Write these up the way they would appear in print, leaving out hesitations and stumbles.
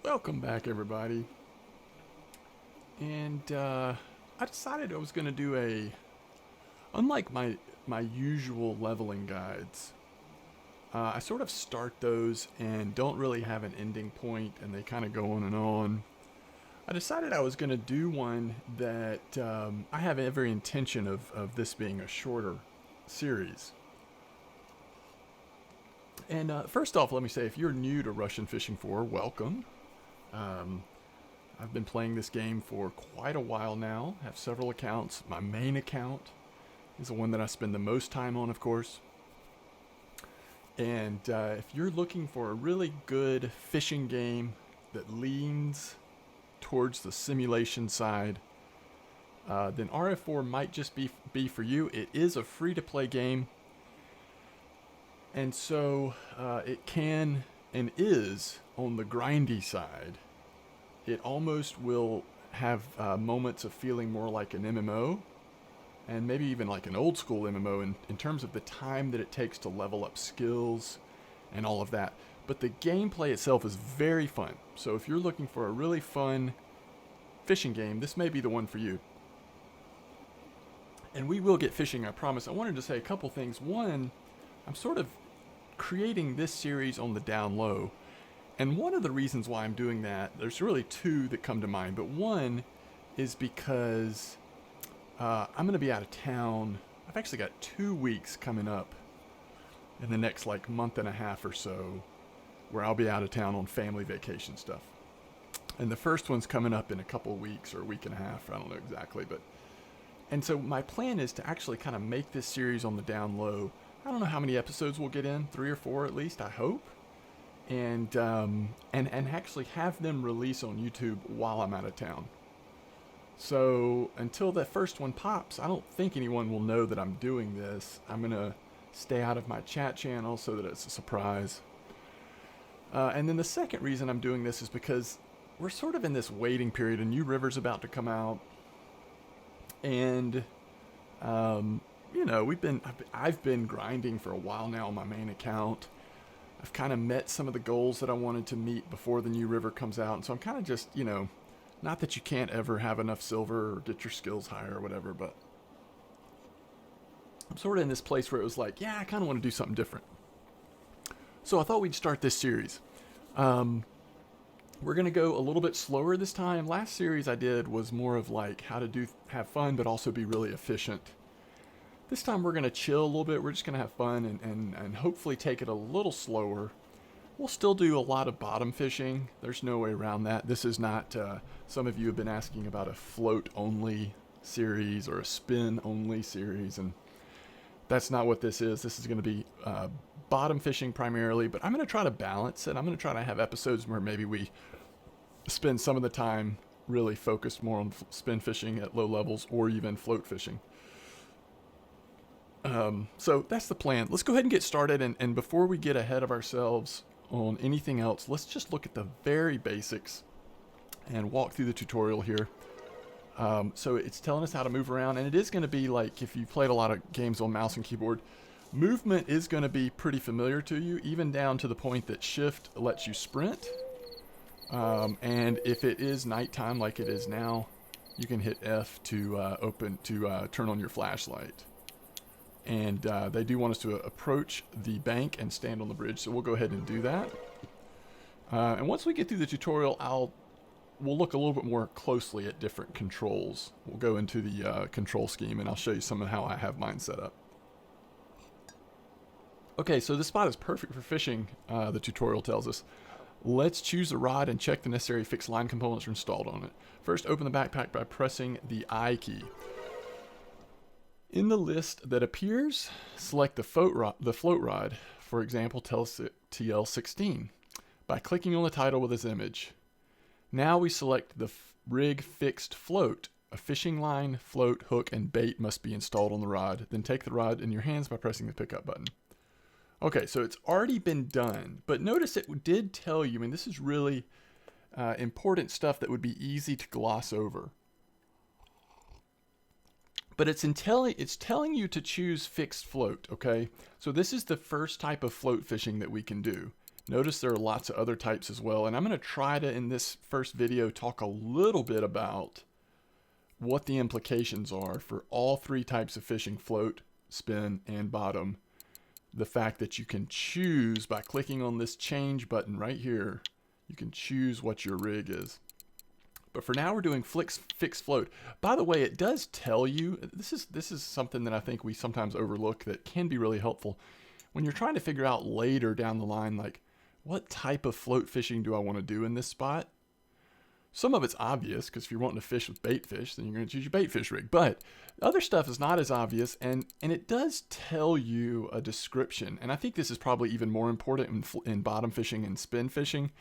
Welcome back, everybody. And I decided I was going to do unlike my usual leveling guides. I sort of start those and don't really have an ending point, and they kind of go on and on. I decided I was going to do one that I have every intention of this being a shorter series. And first off, let me say, if you're new to Russian Fishing 4, welcome. Um, I've been playing this game for quite a while now. I have several accounts. My main account is the one that I spend the most time on, of course. And if you're looking for a really good fishing game that leans towards the simulation side, then RF4 might just be for you. It is a free-to-play game. And so it can and is on the grindy side. It almost will have moments of feeling more like an MMO, and maybe even like an old school MMO in terms of the time that it takes to level up skills and all of that. But the gameplay itself is very fun. So if you're looking for a really fun fishing game, this may be the one for you. And we will get fishing, I promise. I wanted to say a couple things. One, I'm sort of creating this series on the down low. And one of the reasons why I'm doing that, there's really two that come to mind. But one is because I'm going to be out of town. I've actually got 2 weeks coming up in the next month and a half or so where I'll be out of town on family vacation stuff. And the first one's coming up in a couple of weeks or a week and a half. I don't know exactly. And so my plan is to actually kind of make this series on the down low. I don't know how many episodes we'll get in, 3 or 4 at least, I hope. And actually have them release on YouTube while I'm out of town. So until that first one pops, I don't think anyone will know that I'm doing this. I'm gonna stay out of my chat channel so that it's a surprise. And then the second reason I'm doing this is because we're sort of in this waiting period. A new river's about to come out, and I've been grinding for a while now on my main account. I've kind of met some of the goals that I wanted to meet before the new river comes out. And so I'm kind of just, not that you can't ever have enough silver or get your skills higher or whatever, but I'm sort of in this place where it was like, yeah, I kind of want to do something different. So I thought we'd start this series. We're going to go a little bit slower this time. Last series I did was more of like how to have fun, but also be really efficient. This time we're going to chill a little bit. We're just going to have fun and hopefully take it a little slower. We'll still do a lot of bottom fishing. There's no way around that. This is not, some of you have been asking about a float-only series or a spin-only series, and that's not what this is. This is going to be bottom fishing primarily, but I'm going to try to balance it. I'm going to try to have episodes where maybe we spend some of the time really focused more on spin fishing at low levels or even float fishing. So that's the plan. Let's go ahead and get started. And before we get ahead of ourselves on anything else, let's just look at the very basics and walk through the tutorial here. So it's telling us how to move around, and it is going to be like if you played a lot of games on mouse and keyboard, movement is going to be pretty familiar to you, even down to the point that shift lets you sprint. And if it is nighttime like it is now, you can hit F to turn on your flashlight. And they do want us to approach the bank and stand on the bridge, so we'll go ahead and do that. And once we get through the tutorial, we'll look a little bit more closely at different controls. We'll go into the control scheme, and I'll show you some of how I have mine set up. Okay, so this spot is perfect for fishing, the tutorial tells us. Let's choose a rod and check the necessary fixed line components are installed on it. First, open the backpack by pressing the I key. In the list that appears, select the float rod, for example, TL16, by clicking on the title with this image. Now we select the rig fixed float. A fishing line, float, hook, and bait must be installed on the rod. Then take the rod in your hands by pressing the pickup button. Okay, so it's already been done, but notice it did tell you, and this is really important stuff that would be easy to gloss over. But it's telling you to choose fixed float, okay? So this is the first type of float fishing that we can do. Notice there are lots of other types as well, and I'm going to try to, in this first video, talk a little bit about what the implications are for all three types of fishing: float, spin, and bottom. The fact that you can choose by clicking on this change button right here, you can choose what your rig is. But for now, we're doing fixed float. By the way, it does tell you, this is something that I think we sometimes overlook that can be really helpful when you're trying to figure out later down the line, like, what type of float fishing do I want to do in this spot? Some of it's obvious, because if you're wanting to fish with bait fish, then you're going to choose your bait fish rig. But other stuff is not as obvious, and it does tell you a description. And I think this is probably even more important in bottom fishing and spin fishing,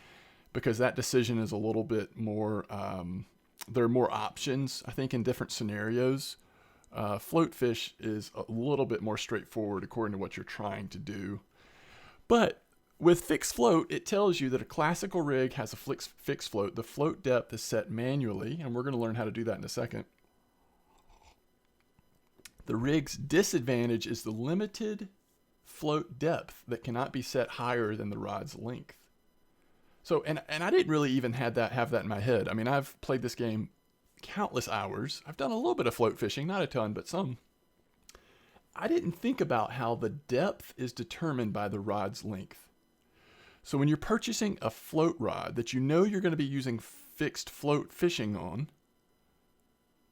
because that decision is a little bit more, there are more options, I think, in different scenarios. Float fish is a little bit more straightforward according to what you're trying to do. But with fixed float, it tells you that a classical rig has a fixed float. The float depth is set manually, and we're going to learn how to do that in a second. The rig's disadvantage is the limited float depth that cannot be set higher than the rod's length. So, and I didn't really even have that in my head. I mean, I've played this game countless hours. I've done a little bit of float fishing, not a ton, but some. I didn't think about how the depth is determined by the rod's length. So when you're purchasing a float rod that you know you're going to be using fixed float fishing on,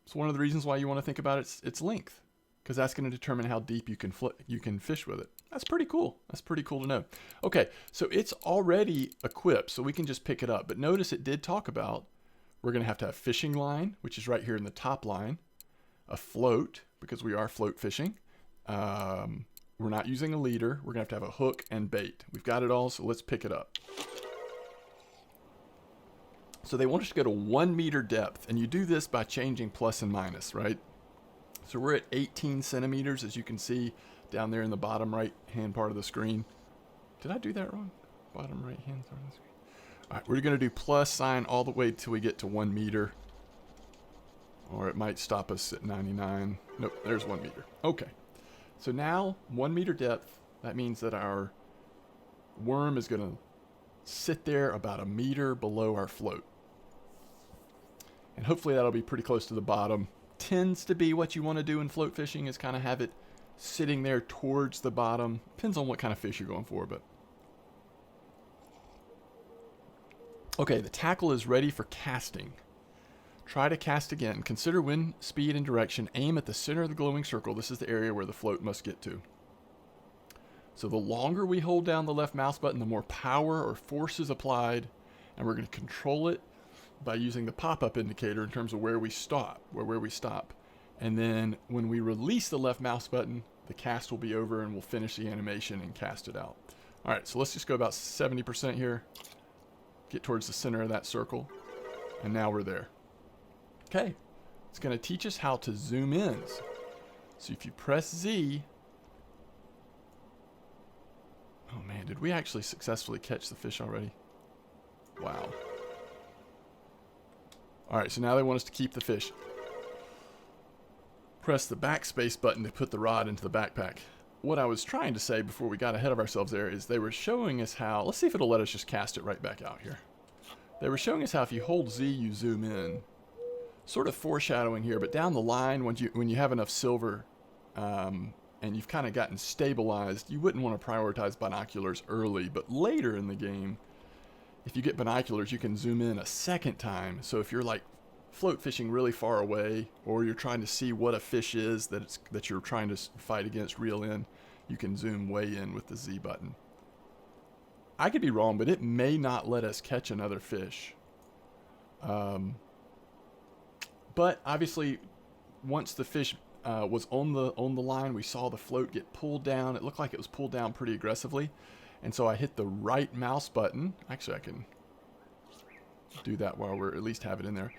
it's one of the reasons why you want to think about its length, because that's going to determine how deep you can fish with it. That's pretty cool. That's pretty cool to know. Okay, so it's already equipped, so we can just pick it up. But notice it did talk about we're going to have fishing line, which is right here in the top line, a float, because we are float fishing. We're not using a leader. We're going to have a hook and bait. We've got it all, so let's pick it up. So they want us to go to 1 meter depth, and you do this by changing plus and minus, right? So we're at 18 centimeters, as you can see down there in the bottom right-hand part of the screen. Did I do that wrong? Bottom right-hand part of the screen. All right, we're going to do plus sign all the way till we get to 1 meter. Or it might stop us at 99. Nope, there's 1 meter. Okay. So now, 1 meter depth, that means that our worm is going to sit there about a meter below our float. And hopefully that'll be pretty close to the bottom. Tends to be what you want to do in float fishing, is kind of have it sitting there towards the bottom. Depends on what kind of fish you're going for, but. Okay, the tackle is ready for casting. Try to cast again. Consider wind, speed, and direction. Aim at the center of the glowing circle. This is the area where the float must get to. So the longer we hold down the left mouse button, the more power or force is applied, and we're going to control it by using the pop-up indicator in terms of where we stop. And then when we release the left mouse button, the cast will be over and we'll finish the animation and cast it out. All right, so let's just go about 70% here. Get towards the center of that circle. And now we're there. Okay, it's going to teach us how to zoom in. So if you press Z, oh man, did we actually successfully catch the fish already? Wow. All right, so now they want us to keep the fish. Press the backspace button to put the rod into the backpack. What I was trying to say before we got ahead of ourselves there is they were showing us how, let's see if it'll let us just cast it right back out here. They were showing us how if you hold Z, you zoom in. Sort of foreshadowing here, but down the line, when you have enough silver and you've kind of gotten stabilized, you wouldn't want to prioritize binoculars early, but later in the game, if you get binoculars, you can zoom in a second time. So if you're like float fishing really far away, or you're trying to see what a fish is that you're trying to fight against, reel in, you can zoom way in with the Z button. I could be wrong, but it may not let us catch another fish. But obviously, once the fish was on the line, we saw the float get pulled down. It looked like it was pulled down pretty aggressively. And so I hit the right mouse button. Actually, I can do that while we're at least have it in there.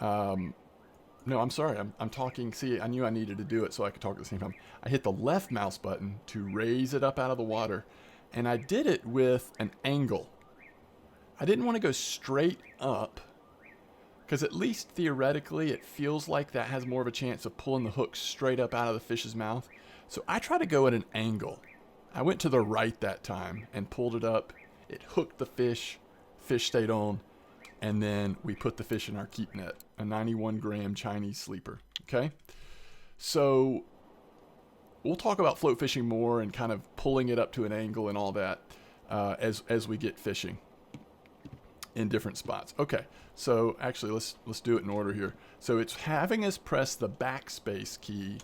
No, I'm sorry. I'm talking. See, I knew I needed to do it so I could talk at the same time. I hit the left mouse button to raise it up out of the water. And I did it with an angle. I didn't want to go straight up, because at least theoretically it feels like that has more of a chance of pulling the hook straight up out of the fish's mouth. So I try to go at an angle. I went to the right that time and pulled it up, It hooked the fish stayed on, and then we put the fish in our keep net, a 91 gram Chinese sleeper. Okay, so we'll talk about float fishing more and kind of pulling it up to an angle and all that as we get fishing in different spots. Okay, so actually let's do it in order here. So it's having us press the backspace key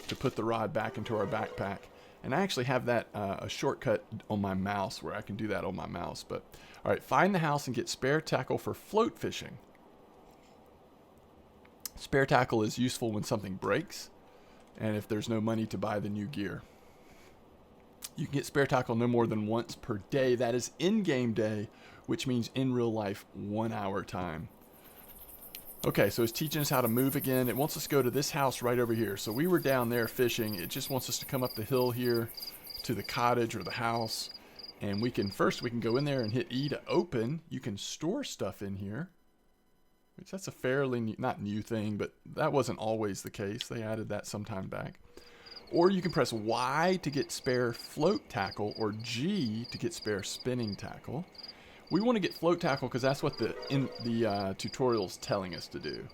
to put the rod back into our backpack. And I actually have that a shortcut on my mouse where I can do that on my mouse. But all right, find the house and get spare tackle for float fishing. Spare tackle is useful when something breaks and if there's no money to buy the new gear. You can get spare tackle no more than once per day. That is in-game day, which means in real life 1 hour time. Okay, so it's teaching us how to move again. It wants us to go to this house right over here. So we were down there fishing. It just wants us to come up the hill here to the cottage or the house. And we can go in there and hit E to open. You can store stuff in here, which that's a fairly new, not new thing, but that wasn't always the case. They added that some time back. Or you can press Y to get spare float tackle or G to get spare spinning tackle. We want to get float tackle because that's what the tutorial's telling us to do.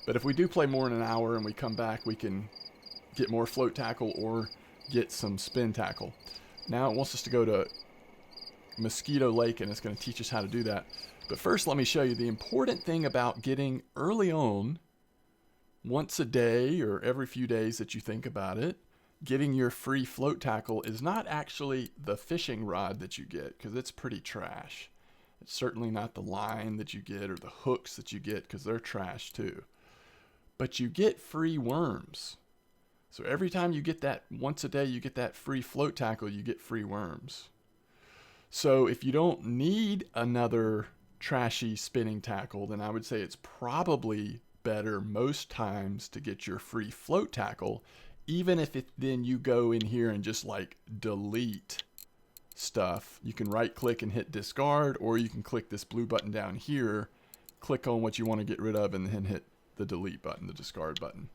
But if we do play more than an hour and we come back, we can get more float tackle or get some spin tackle. Now it wants us to go to Mosquito Lake and it's going to teach us how to do that. But first let me show you the important thing about getting early on, once a day or every few days that you think about it, getting your free float tackle is not actually the fishing rod that you get because it's pretty trash. It's certainly not the line that you get or the hooks that you get because they're trash too. But you get free worms. So every time you get that, once a day you get that free float tackle, you get free worms. So if you don't need another trashy spinning tackle, then I would say it's probably better most times to get your free float tackle, even if then you go in here and just like delete stuff. You can right click and hit discard, or you can click this blue button down here, click on what you want to get rid of, and then hit the delete button, the discard button.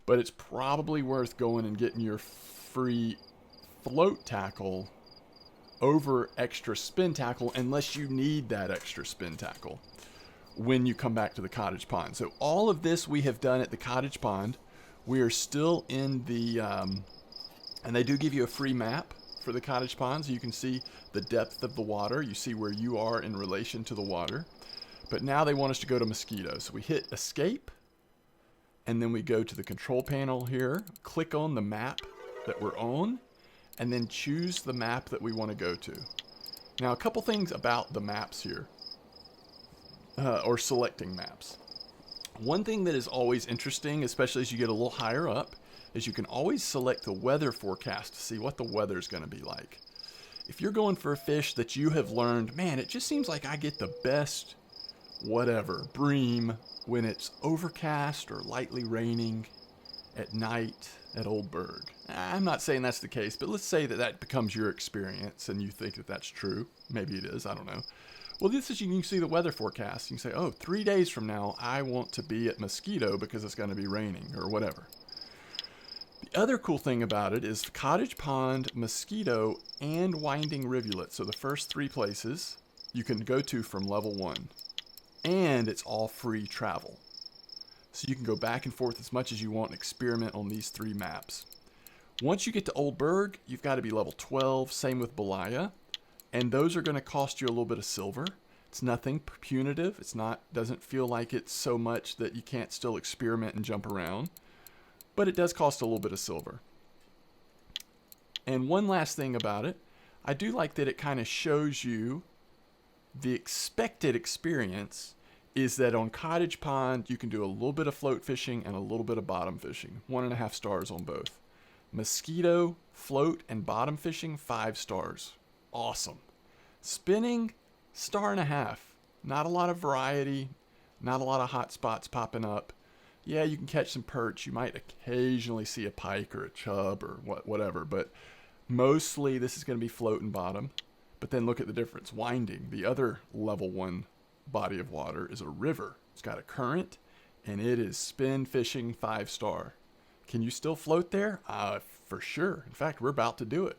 But it's probably worth going and getting your free float tackle over extra spin tackle unless you need that extra spin tackle when you come back to the cottage pond. So all of this we have done at the cottage pond. We are still in the, and they do give you a free map for the cottage pond, so you can see the depth of the water. You see where you are in relation to the water. But now they want us to go to Mosquito. So we hit escape, and then we go to the control panel here, click on the map that we're on, and then choose the map that we want to go to. Now, a couple things about the maps here, or selecting maps. One thing that is always interesting, especially as you get a little higher up, is you can always select the weather forecast to see what the weather's going to be like. If you're going for a fish that you have learned, man, it just seems like I get the best whatever, bream, when it's overcast or lightly raining at night at Old Berg. I'm not saying that's the case, but let's say that that becomes your experience and you think that that's true. Maybe it is, I don't know. Well, this is, you can see the weather forecast. You can say, oh, 3 days from now, I want to be at Mosquito because it's going to be raining or whatever. The other cool thing about it is Cottage Pond, Mosquito, and Winding Rivulet. So the first 3 places you can go to from level 1. And it's all free travel. So you can go back and forth as much as you want and experiment on these 3 maps. Once you get to Old Berg, you've got to be level 12. Same with Belaya. And those are going to cost you a little bit of silver. It's nothing punitive. It's not, doesn't feel like it's so much that you can't still experiment and jump around. But it does cost a little bit of silver. And one last thing about it, I do like that it kind of shows you the expected experience is that on Cottage Pond, you can do a little bit of float fishing and a little bit of bottom fishing. 1.5 stars on both. Mosquito, float, and bottom fishing, 5 stars. Awesome. Spinning, 1.5 stars. Not a lot of variety, not a lot of hot spots popping up. Yeah, you can catch some perch. You might occasionally see a pike or a chub or whatever, but mostly this is going to be float and bottom. But then look at the difference. Winding, the other level 1 body of water, is a river. It's got a current, and it is spin fishing 5 star. Can you still float there? For sure. In fact, we're about to do it.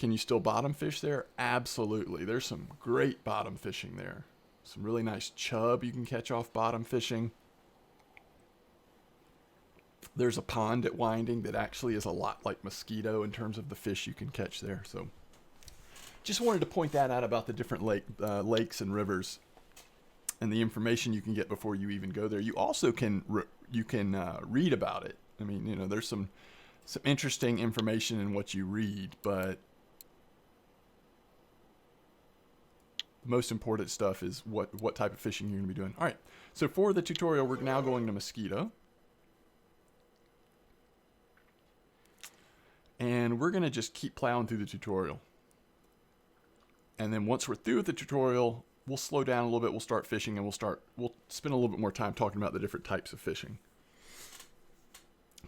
Can you still bottom fish there? Absolutely. There's some great bottom fishing there. Some really nice chub you can catch off bottom fishing. There's a pond at Winding that actually is a lot like Mosquito in terms of the fish you can catch there. So just wanted to point that out about the different lakes and rivers and the information you can get before you even go there. You also can read about it. I mean, you know, there's some interesting information in what you read, but the most important stuff is what type of fishing you're going to be doing. All right, so for the tutorial, we're now going to Mosquito. And we're going to just keep plowing through the tutorial. And then once we're through with the tutorial, we'll slow down a little bit, we'll start fishing, and we'll spend a little bit more time talking about the different types of fishing.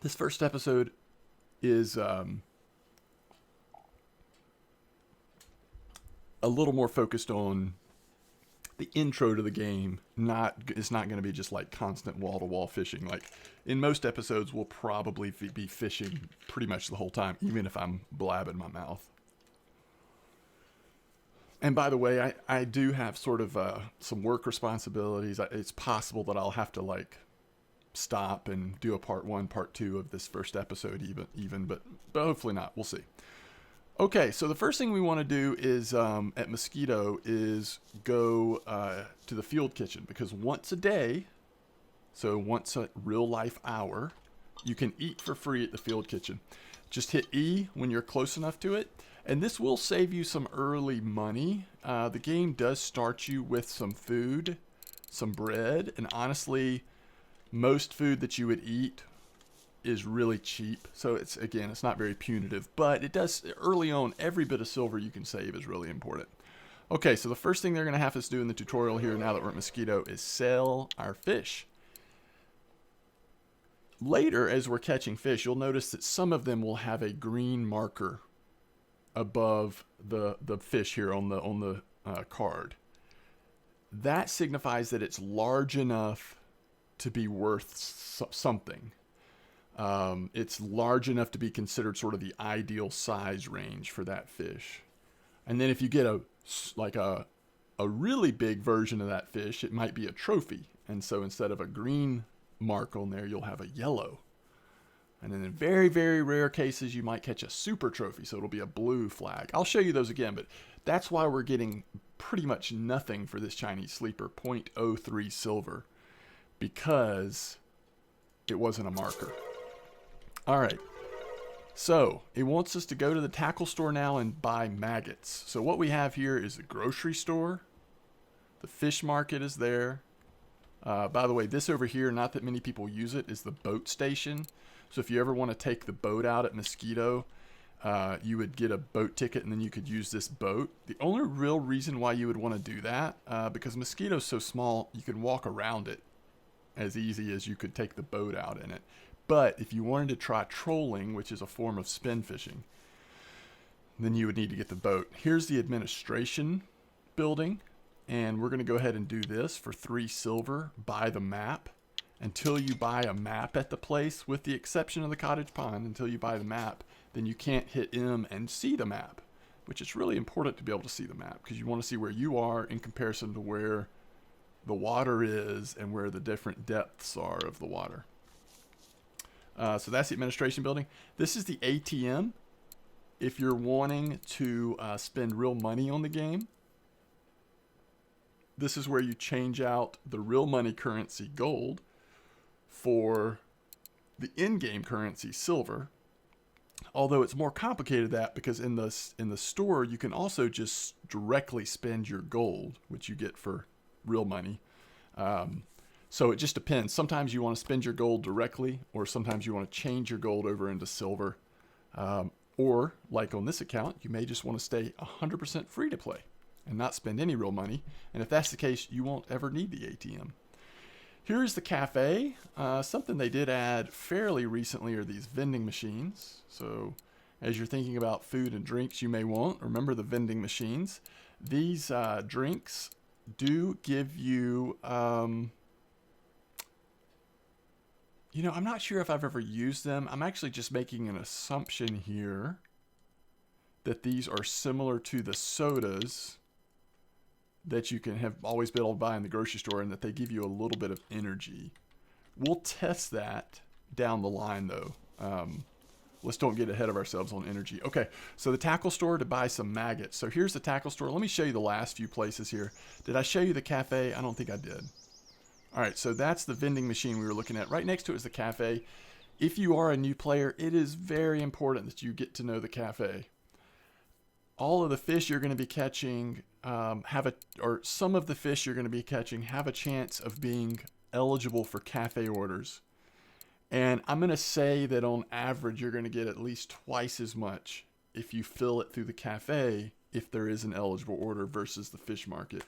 This first episode is a little more focused on the intro to the game. It's not going to be just like constant wall-to-wall fishing. Like in most episodes, we'll probably be fishing pretty much the whole time, even if I'm blabbing my mouth. And by the way, I do have sort of some work responsibilities. It's possible that I'll have to like stop and do a part 1, part 2 of this first episode even, but hopefully not. We'll see. Okay, so the first thing we want to do is at Mosquito is go to the field kitchen, because once a day, so once a real life hour, you can eat for free at the field kitchen. Just hit E when you're close enough to it, and this will save you some early money. The game does start you with some food, some bread, and honestly, most food that you would eat is really cheap. So it's not very punitive, but it does early on. Every bit of silver you can save is really important. Okay, so the first thing they're going to have us do in the tutorial here, now that we're at Mosquito, is sell our fish. Later, as we're catching fish, you'll notice that some of them will have a green marker above the fish here on the card. That signifies that it's large enough to be worth something. It's large enough to be considered sort of the ideal size range for that fish. And then if you get a really big version of that fish, it might be a trophy. And so instead of a green mark on there, you'll have a yellow. And then in very, very rare cases, you might catch a super trophy, so it'll be a blue flag. I'll show you those again, but that's why we're getting pretty much nothing for this Chinese sleeper, 0.03 silver, because it wasn't a marker. All right, so it wants us to go to the tackle store now and buy maggots. So what we have here is the grocery store. The fish market is there. By the way, this over here, not that many people use it, is the boat station. So if you ever want to take the boat out at Mosquito, you would get a boat ticket and then you could use this boat. The only real reason why you would want to do that, because Mosquito's so small, you can walk around it as easy as you could take the boat out in it. But if you wanted to try trolling, which is a form of spin fishing, then you would need to get the boat. Here's the administration building, and we're going to go ahead and do this for 3 silver, buy the map. Until you buy a map at the place, with the exception of the cottage pond, until you buy the map, then you can't hit M and see the map, which is really important to be able to see the map, because you want to see where you are in comparison to where the water is and where the different depths are of the water. So that's the administration building. This is the ATM. If you're wanting to spend real money on the game, this is where you change out the real money currency gold for the in-game currency silver. Although it's more complicated than that, because in the store you can also just directly spend your gold, which you get for real money. So it just depends. Sometimes you want to spend your gold directly, or sometimes you want to change your gold over into silver. Or, like on this account, you may just want to stay 100% free to play and not spend any real money. And if that's the case, you won't ever need the ATM. Here's the cafe. Something they did add fairly recently are these vending machines. So as you're thinking about food and drinks you may want, remember the vending machines. These drinks do give you... I'm not sure if I've ever used them. I'm actually just making an assumption here that these are similar to the sodas that you can have always been able to buy in the grocery store, and that they give you a little bit of energy. We'll test that down the line, though. Let's don't get ahead of ourselves on energy. Okay, so the tackle store to buy some maggots. So here's the tackle store. Let me show you the last few places here. Did I show you the cafe? I don't think I did. All right, so that's the vending machine we were looking at. Right next to it is the cafe. If you are a new player, it is very important that you get to know the cafe. All of the fish you're going to be catching some of the fish you're going to be catching have a chance of being eligible for cafe orders. And I'm going to say that on average, you're going to get at least twice as much if you fill it through the cafe if there is an eligible order versus the fish market.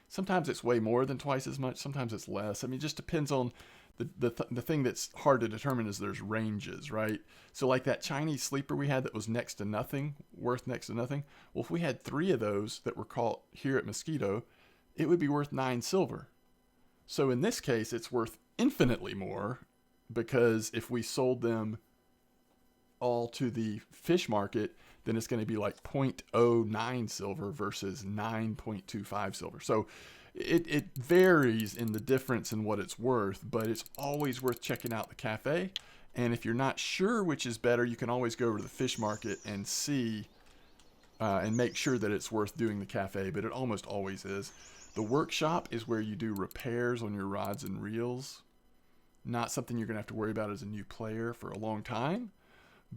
Sometimes it's way more than twice as much. Sometimes it's less. I mean, it just depends on the thing that's hard to determine is there's ranges, right? So like that Chinese sleeper we had that was next to nothing, worth next to nothing. Well, if we had 3 of those that were caught here at Mosquito, it would be worth 9 silver. So in this case, it's worth infinitely more, because if we sold them all to the fish market, then it's going to be like 0.09 silver versus 9.25 silver. So it varies in the difference in what it's worth, but it's always worth checking out the cafe. And if you're not sure which is better, you can always go over to the fish market and see and make sure that it's worth doing the cafe, but it almost always is. The workshop is where you do repairs on your rods and reels. Not something you're going to have to worry about as a new player for a long time,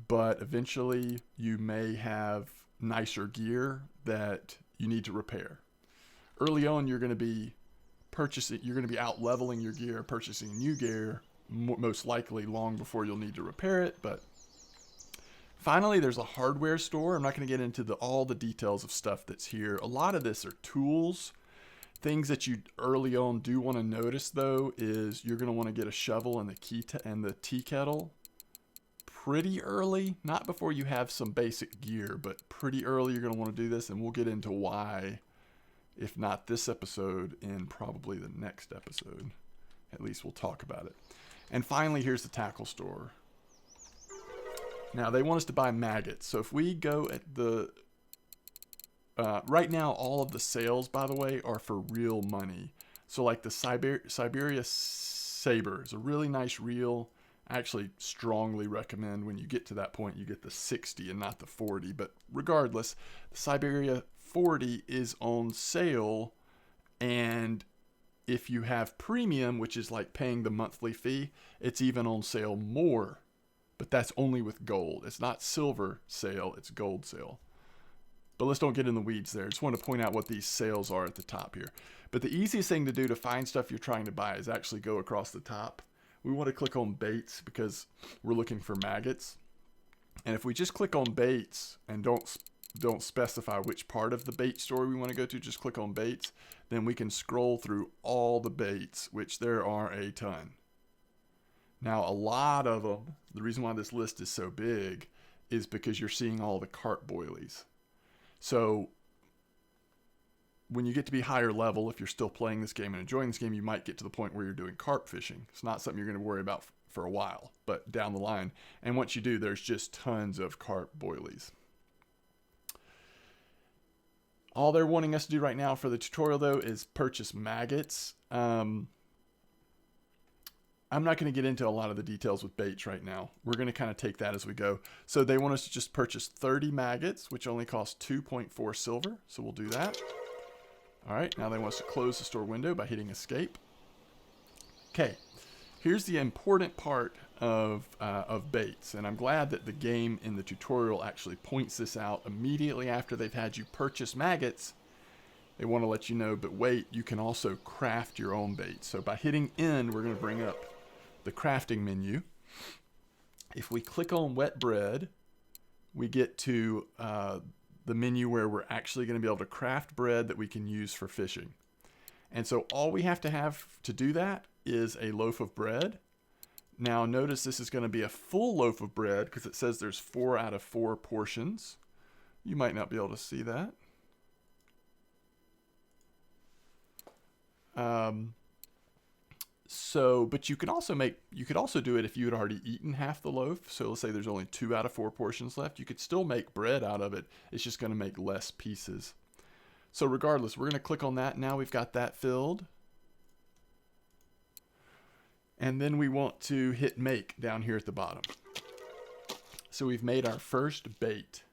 but eventually you may have nicer gear that you need to repair. Early on, you're going to be out leveling your gear, purchasing new gear, most likely long before you'll need to repair it. But finally, there's a hardware store. I'm not going to get into all the details of stuff that's here. A lot of this are tools. Things that you early on do want to notice, though, is you're going to want to get a shovel and the tea kettle pretty early. Not before you have some basic gear, but pretty early you're going to want to do this, and we'll get into why, if not this episode, in probably the next episode. At least we'll talk about it. And finally, here's the tackle store. Now, they want us to buy maggots. So if we go at the... right now, all of the sales, by the way, are for real money. So like the Siberia Saber is a really nice reel. I actually strongly recommend when you get to that point, you get the 60 and not the 40. But regardless, the Siberia 40 is on sale. And if you have premium, which is like paying the monthly fee, it's even on sale more. But that's only with gold. It's not silver sale, it's gold sale. But let's don't get in the weeds there. I just want to point out what these sales are at the top here. But the easiest thing to do to find stuff you're trying to buy is actually go across the top. We want to click on baits because we're looking for maggots. And if we just click on baits and don't specify which part of the bait store we want to go to, just click on baits, then we can scroll through all the baits, which there are a ton. Now, a lot of them, the reason why this list is so big is because you're seeing all the carp boilies. So when you get to be higher level, if you're still playing this game and enjoying this game, you might get to the point where you're doing carp fishing. It's not something you're going to worry about for a while, but down the line. And once you do, there's just tons of carp boilies. All they're wanting us to do right now for the tutorial, though, is purchase maggots. I'm not going to get into a lot of the details with baits right now. We're going to kind of take that as we go. So they want us to just purchase 30 maggots, which only cost 2.4 silver. So we'll do that. All right, now they want us to close the store window by hitting escape. Okay, here's the important part of baits. And I'm glad that the game in the tutorial actually points this out immediately after they've had you purchase maggots. They want to let you know, but wait, you can also craft your own bait. So by hitting N, we're going to bring up the crafting menu. If we click on wet bread, we get to the menu where we're actually going to be able to craft bread that we can use for fishing. And so all we have to do that is a loaf of bread. Now notice this is going to be a full loaf of bread because it says there's 4 out of 4 portions. You might not be able to see that. So, but you could also do it if you had already eaten half the loaf. So let's say there's only 2 out of 4 portions left. You could still make bread out of it. It's just going to make less pieces. So regardless, we're going to click on that. Now we've got that filled. And then we want to hit make down here at the bottom. So we've made our first bait.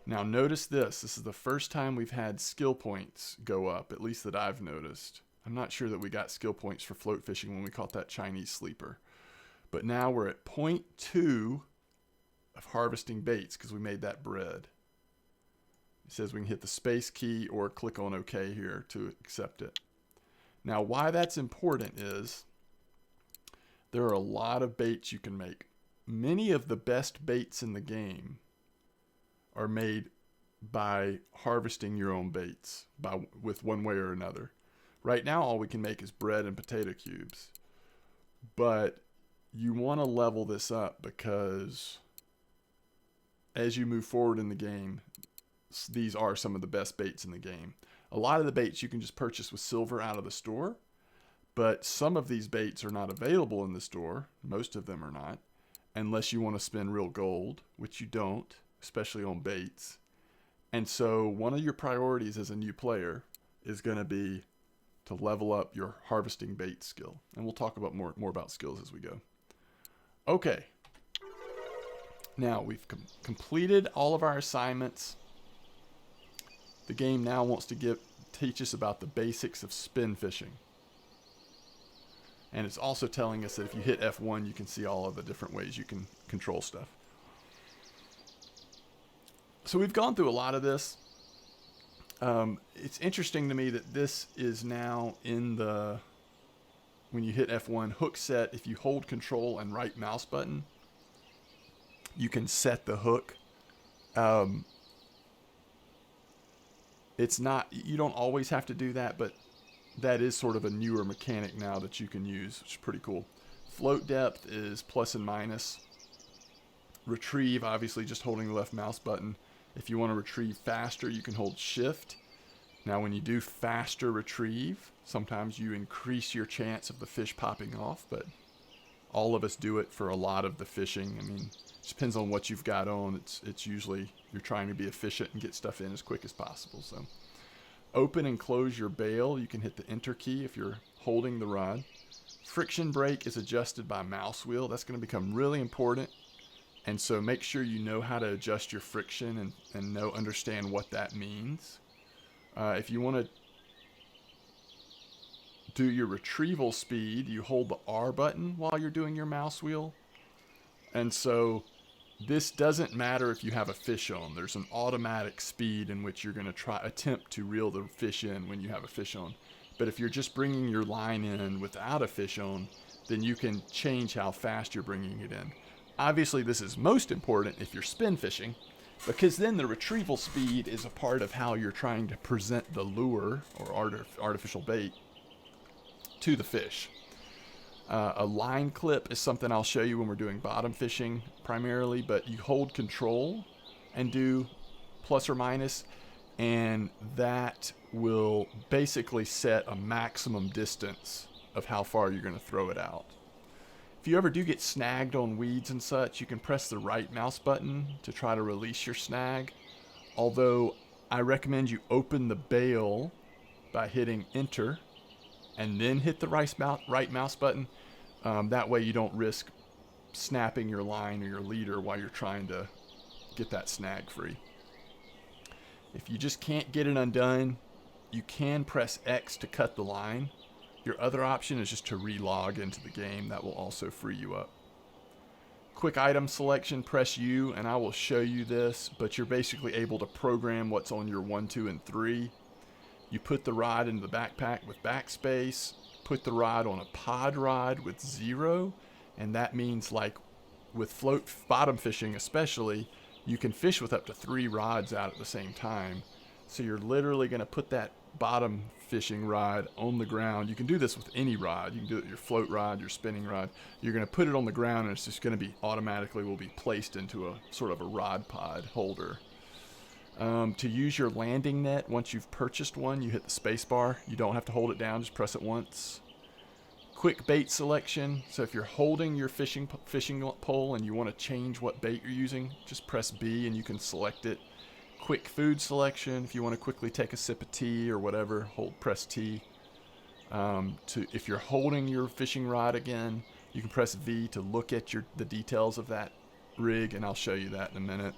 Now notice this. This is the first time we've had skill points go up, at least that I've noticed. I'm not sure that we got skill points for float fishing when we caught that Chinese sleeper. But now we're at 0.2 of harvesting baits because we made that bread. It says we can hit the space key or click on OK here to accept it. Now why that's important is there are a lot of baits you can make. Many of the best baits in the game are made by harvesting your own baits with one way or another. Right now, all we can make is bread and potato cubes. But you want to level this up because as you move forward in the game, these are some of the best baits in the game. A lot of the baits you can just purchase with silver out of the store, but some of these baits are not available in the store. Most of them are not, unless you want to spend real gold, which you don't, especially on baits. And so one of your priorities as a new player is going to be to level up your harvesting bait skill. And we'll talk about more about skills as we go. Okay. Now we've completed all of our assignments. The game now wants to teach us about the basics of spin fishing. And it's also telling us that if you hit F1, you can see all of the different ways you can control stuff. So we've gone through a lot of this. It's interesting to me that this is now in the, when you hit F1, hook set. If you hold control and right mouse button, you can set the hook. It's not, you don't always have to do that, but that is sort of a newer mechanic now that you can use, which is pretty cool. Float depth is plus and minus. Retrieve, obviously just holding the left mouse button. If you want to retrieve faster, you can hold shift. Now when you do faster retrieve, sometimes you increase your chance of the fish popping off, but all of us do it for a lot of the fishing. I mean, it depends on what you've got on. It's usually you're trying to be efficient and get stuff in as quick as possible. So open and close your bail. You can hit the enter key if you're holding the rod. Friction brake is adjusted by mouse wheel. That's going to become really important. And so make sure you know how to adjust your friction and understand what that means. If you want to do your retrieval speed, you hold the R button while you're doing your mouse wheel. And so this doesn't matter if you have a fish on. There's an automatic speed in which you're going to attempt to reel the fish in when you have a fish on. But if you're just bringing your line in without a fish on, then you can change how fast you're bringing it in. Obviously, this is most important if you're spin fishing, because then the retrieval speed is a part of how you're trying to present the lure or artificial bait to the fish. A line clip is something I'll show you when we're doing bottom fishing primarily, but you hold control and do plus or minus, and that will basically set a maximum distance of how far you're going to throw it out. If you ever do get snagged on weeds and such, you can press the right mouse button to try to release your snag. Although I recommend you open the bail by hitting enter and then hit the right mouse button. That way you don't risk snapping your line or your leader while you're trying to get that snag free. If you just can't get it undone, you can press X to cut the line. Your other option is just to relog into the game. That will also free you up. Quick item selection, press U, and I will show you this, but you're basically able to program what's on your 1, 2, and 3. You put the rod into the backpack with backspace, put the rod on a pod rod with 0, and that means, like with float bottom fishing especially, you can fish with up to 3 rods out at the same time. So you're literally going to put that bottom fishing rod on the ground. You can do this with any rod. You can do it with your float rod, your spinning rod. You're going to put it on the ground, and it's just going to be automatically will be placed into a sort of a rod pod holder. To use your landing net, once you've purchased one, you hit the space bar. You don't have to hold it down, just press it once. quick bait selection. So if you're holding your fishing pole and you want to change what bait you're using, just press B and you can select it. Quick food selection. If you want to quickly take a sip of tea or whatever, press T. If you're holding your fishing rod again, you can press V to look at the details of that rig, and I'll show you that in a minute.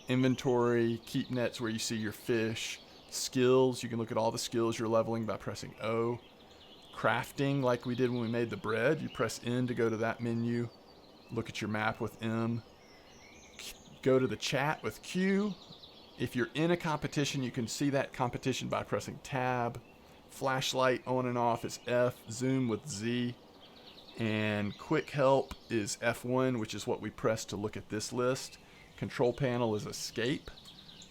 Inventory, keep nets where you see your fish. Skills, you can look at all the skills you're leveling by pressing O. Crafting, like we did when we made the bread, you press N to go to that menu. Look at your map with M. Go to the chat with Q. If you're in a competition, you can see that competition by pressing Tab. Flashlight on and off is F. Zoom with Z. And quick help is F1, which is what we press to look at this list. Control panel is escape.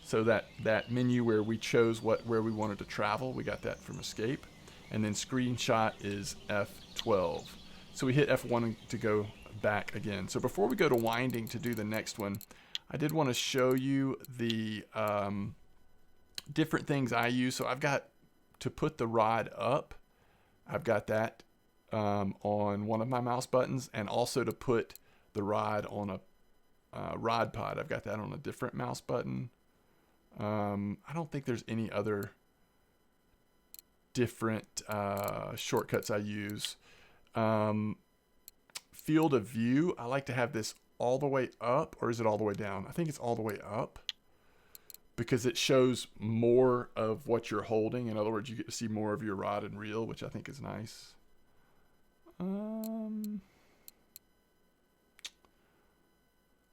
So that menu where we chose where we wanted to travel, we got that from escape. And then screenshot is F12. So we hit F1 to go back again. So before we go to winding to do the next one, I did want to show you the different things I use. So I've got to put the rod up. I've got that on one of my mouse buttons, and also to put the rod on a rod pod. I've got that on a different mouse button. I don't think there's any other different shortcuts I use. Field of view, I like to have this all the way up, or is it all the way down? I think it's all the way up because it shows more of what you're holding. In other words, you get to see more of your rod and reel, which I think is nice.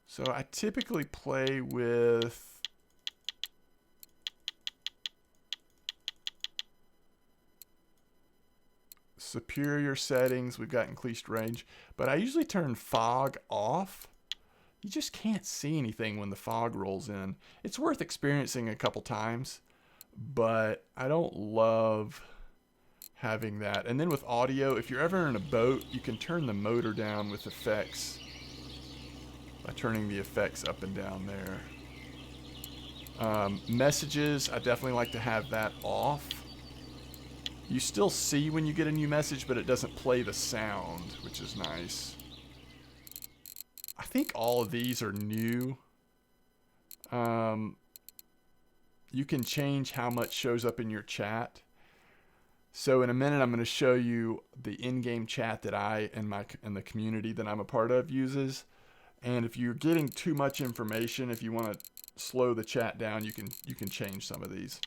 So I typically play with superior settings. We've got increased range, but I usually turn fog off. You just can't see anything when the fog rolls in. It's worth experiencing a couple times, but I don't love having that. And then with audio, if you're ever in a boat, you can turn the motor down with effects by turning the effects up and down there. Messages, I definitely like to have that off. You still see when you get a new message, but it doesn't play the sound, which is nice. I think all of these are new. You can change how much shows up in your chat. So in a minute, I'm going to show you the in-game chat that I and the community that I'm a part of uses. And if you're getting too much information, if you want to slow the chat down, you can change some of these.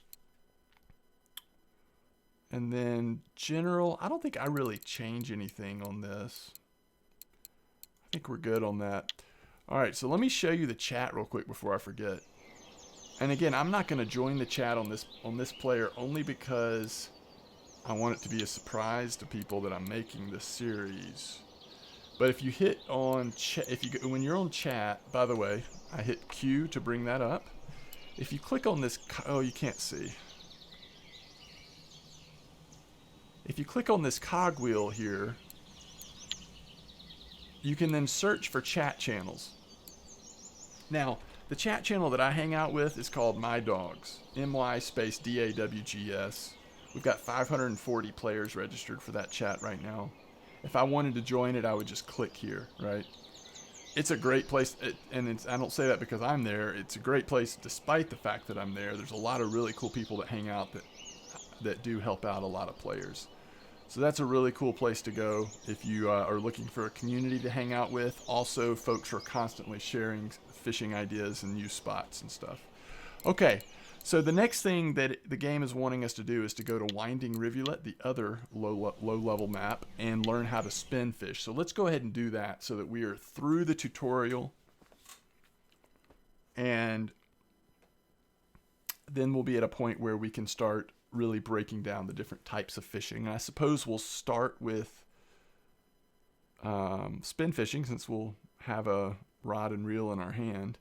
And then general, I don't think I really change anything on this. I think we're good on that. All right, so let me show you the chat real quick before I forget. And again, I'm not going to join the chat on this player only because I want it to be a surprise to people that I'm making this series. But if you hit on when you're on chat, by the way, I hit Q to bring that up. If you click on this, oh, you can't see. If you click on this cogwheel here, you can then search for chat channels. Now, the chat channel that I hang out with is called My Dogs, MY_DAWGS. We've got 540 players registered for that chat right now. If I wanted to join it, I would just click here, right? It's a great place, and I don't say that because I'm there. It's a great place despite the fact that I'm there. There's a lot of really cool people that hang out that do help out a lot of players. So that's a really cool place to go if you are looking for a community to hang out with. Also, folks are constantly sharing fishing ideas and new spots and stuff. Okay, so the next thing that the game is wanting us to do is to go to Winding Rivulet, the other low-level map, and learn how to spin fish. So let's go ahead and do that so that we are through the tutorial. And then we'll be at a point where we can start really breaking down the different types of fishing. And I suppose we'll start with spin fishing, since we'll have a rod and reel in our hand.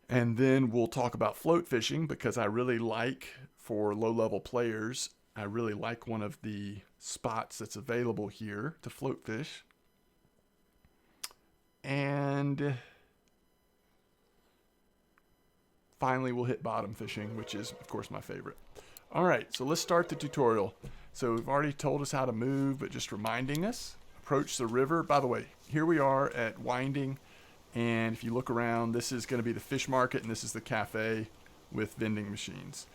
And then we'll talk about float fishing, because I really like, for low-level players, I really like one of the spots that's available here to float fish. And finally, we'll hit bottom fishing, which is, of course, my favorite. All right, so let's start the tutorial. So we've already told us how to move, but just reminding us. Approach the river. By the way, here we are at Winding, and if you look around, this is going to be the fish market, and this is the cafe with vending machines.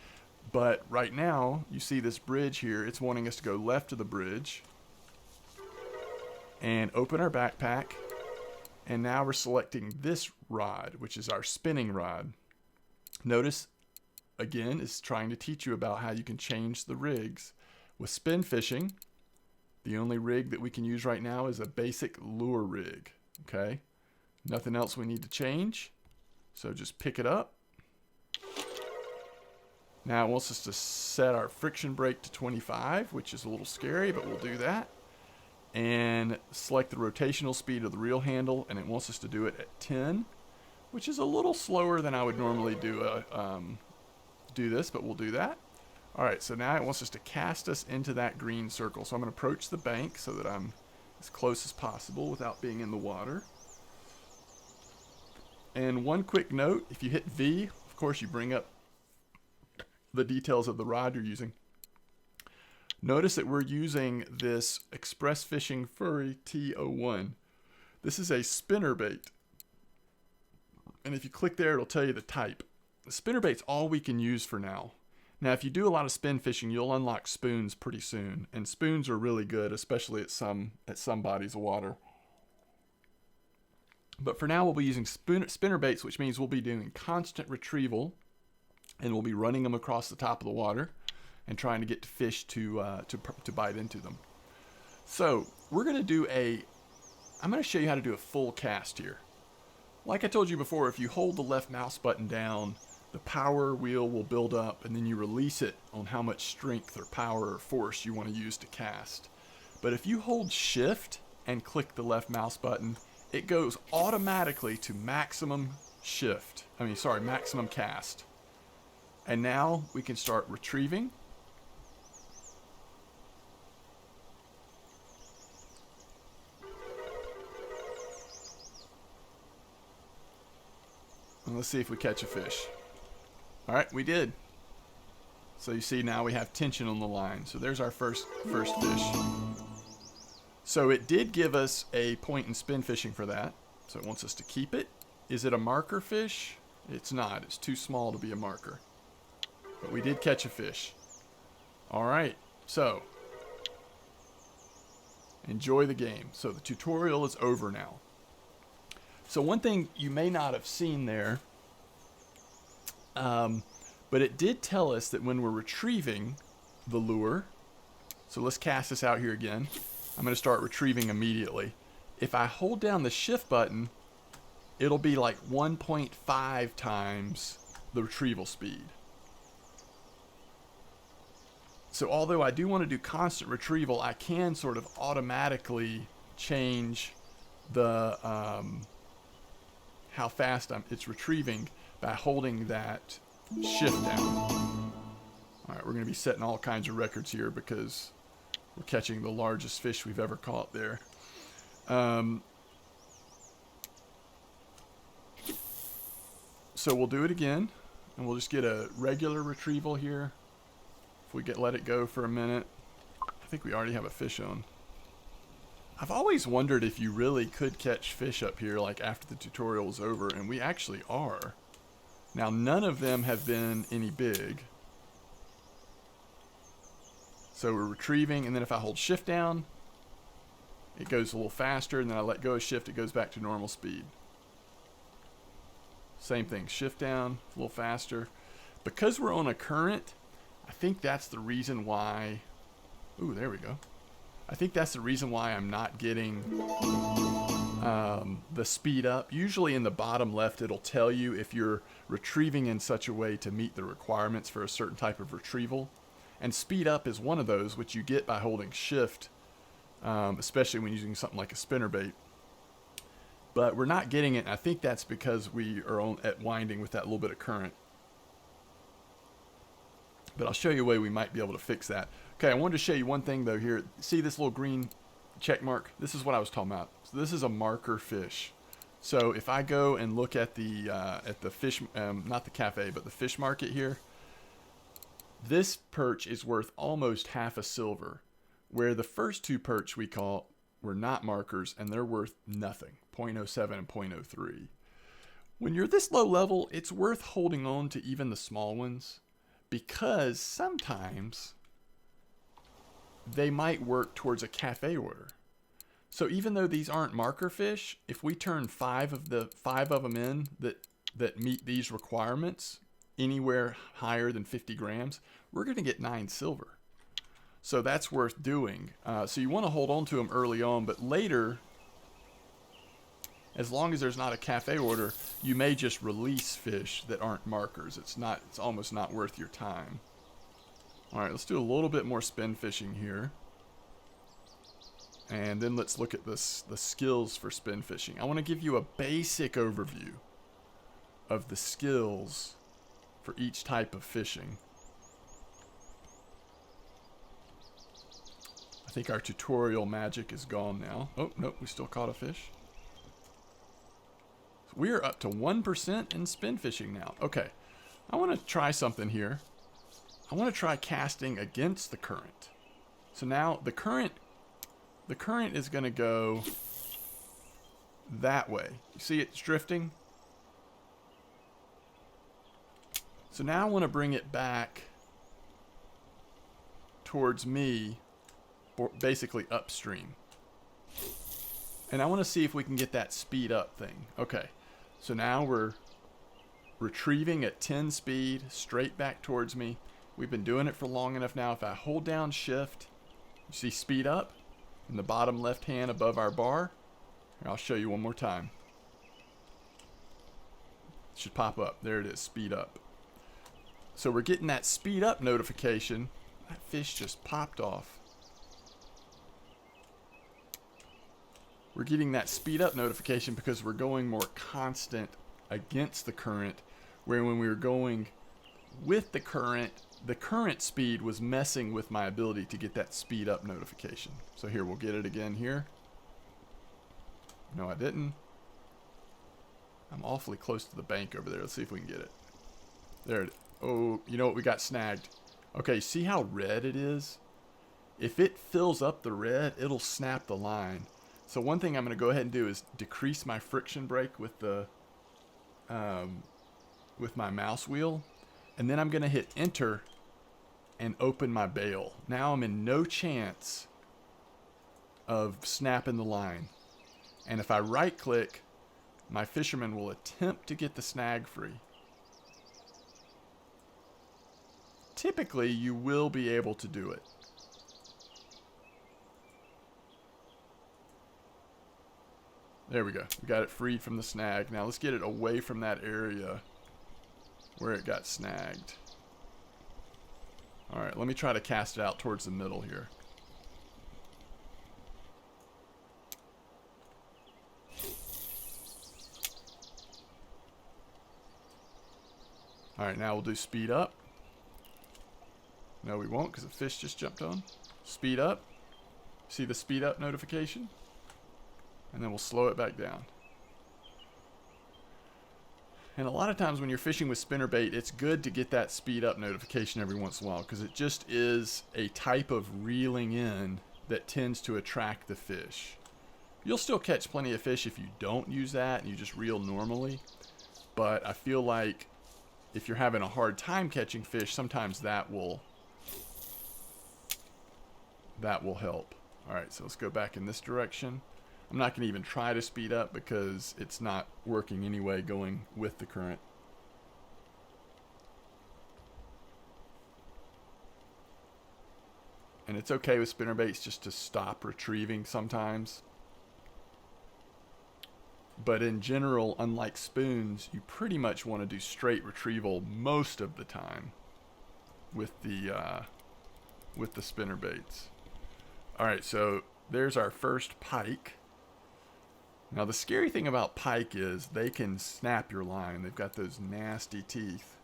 But right now, you see this bridge here. It's wanting us to go left of the bridge and open our backpack. And now we're selecting this rod, which is our spinning rod. Notice, again, it's trying to teach you about how you can change the rigs. With spin fishing, the only rig that we can use right now is a basic lure rig. Okay? Nothing else we need to change. So just pick it up. Now it wants us to set our friction brake to 25, which is a little scary, but we'll do that. And select the rotational speed of the reel handle, and it wants us to do it at 10, which is a little slower than I would normally do this, but we'll do that. All right, so now it wants us to cast us into that green circle. So I'm going to approach the bank so that I'm as close as possible without being in the water. And one quick note, if you hit V, of course you bring up the details of the rod you're using. Notice that we're using this Express Fishing Furry T01. This is a spinnerbait. And if you click there, it'll tell you the type. The spinnerbait's all we can use for now. Now, if you do a lot of spin fishing, you'll unlock spoons pretty soon. And spoons are really good, especially at some bodies of water. But for now, we'll be using spinnerbaits, which means we'll be doing constant retrieval. And we'll be running them across the top of the water and trying to get to fish to bite into them. So we're going to do I'm going to show you how to do a full cast here. Like I told you before, if you hold the left mouse button down, the power wheel will build up, and then you release it on how much strength or power or force you want to use to cast. But if you hold shift and click the left mouse button, it goes automatically to maximum cast. And now we can start retrieving. And let's see if we catch a fish. All right, we did. So you see now we have tension on the line. So there's our first fish. So it did give us a point in spin fishing for that. So it wants us to keep it. Is it a marker fish? It's not. It's too small to be a marker. But we did catch a fish. All right, so enjoy the game. So the tutorial is over now. So one thing you may not have seen there, but it did tell us that when we're retrieving the lure, so let's cast this out here again. I'm going to start retrieving immediately. If I hold down the shift button, it'll be like 1.5 times the retrieval speed. So although I do want to do constant retrieval, I can sort of automatically change the how fast it's retrieving by holding that shift down. All right, we're going to be setting all kinds of records here because we're catching the largest fish we've ever caught there. So we'll do it again, and we'll just get a regular retrieval here. If we let it go for a minute, I think we already have a fish on. I've always wondered if you really could catch fish up here like after the tutorial is over, and we actually are. Now none of them have been any big. So we're retrieving, and then if I hold shift down, it goes a little faster, and then I let go of shift, it goes back to normal speed. Same thing, shift down, a little faster. Because we're on a current, I think that's the reason why, ooh, there we go. I think that's the reason why I'm not getting the speed up. Usually in the bottom left, it'll tell you if you're retrieving in such a way to meet the requirements for a certain type of retrieval. And speed up is one of those, which you get by holding shift, especially when using something like a spinnerbait. But we're not getting it, and I think that's because we are at winding with that little bit of current. But I'll show you a way we might be able to fix that. Okay, I wanted to show you one thing though here. See this little green check mark? This is what I was talking about. So this is a marker fish. So if I go and look at the fish, not the cafe, but the fish market here, this perch is worth almost half a silver, where the first two perch we caught were not markers and they're worth nothing, 0.07 and 0.03. When you're this low level, it's worth holding on to even the small ones because sometimes they might work towards a cafe order. So even though these aren't marker fish, if we turn five of them in that meet these requirements anywhere higher than 50 grams, we're going to get 9 silver. So that's worth doing. So you want to hold on to them early on, but later, as long as there's not a cafe order, you may just release fish that aren't markers. It's almost not worth your time. All right, let's do a little bit more spin fishing here. And then let's look at the skills for spin fishing. I want to give you a basic overview of the skills for each type of fishing. I think our tutorial magic is gone now. Oh, nope, we still caught a fish. We're up to 1% in spin fishing now. Okay, I want to try something here. I want to try casting against the current. So now the current is going to go that way. You see it's drifting? So now I want to bring it back towards me, or basically upstream. And I want to see if we can get that speed up thing. Okay, so now we're retrieving at 10 speed, straight back towards me. We've been doing it for long enough now. If I hold down shift, you see speed up in the bottom left hand above our bar. Here, I'll show you one more time. It should pop up. There it is, speed up. So we're getting that speed up notification. That fish just popped off. We're getting that speed up notification because we're going more constant against the current, where when we were going with the current speed was messing with my ability to get that speed up notification. So here, we'll get it again here. No, I didn't. I'm awfully close to the bank over there. Let's see if we can get it. There it is. Oh, you know what? We got snagged. Okay, see how red it is? If it fills up the red, it'll snap the line. So one thing I'm going to go ahead and do is decrease my friction brake with the with my mouse wheel, and then I'm going to hit enter and open my bail. Now I'm in no chance of snapping the line. And if I right click, my fisherman will attempt to get the snag free. Typically, you will be able to do it. There we go. We got it freed from the snag. Now let's get it away from that area where it got snagged. Alright, let me try to cast it out towards the middle here. Alright, now we'll do speed up. No, we won't because the fish just jumped on. Speed up. See the speed up notification? And then we'll slow it back down. And a lot of times when you're fishing with spinnerbait, it's good to get that speed up notification every once in a while because it just is a type of reeling in that tends to attract the fish. You'll still catch plenty of fish if you don't use that and you just reel normally. But I feel like if you're having a hard time catching fish, sometimes that will help. Alright, so let's go back in this direction. I'm not going to even try to speed up because it's not working anyway going with the current. And it's okay with spinnerbaits just to stop retrieving sometimes. But in general, unlike spoons, you pretty much want to do straight retrieval most of the time with the spinnerbaits. Alright, so there's our first pike. Now the scary thing about pike is they can snap your line. They've got those nasty teeth.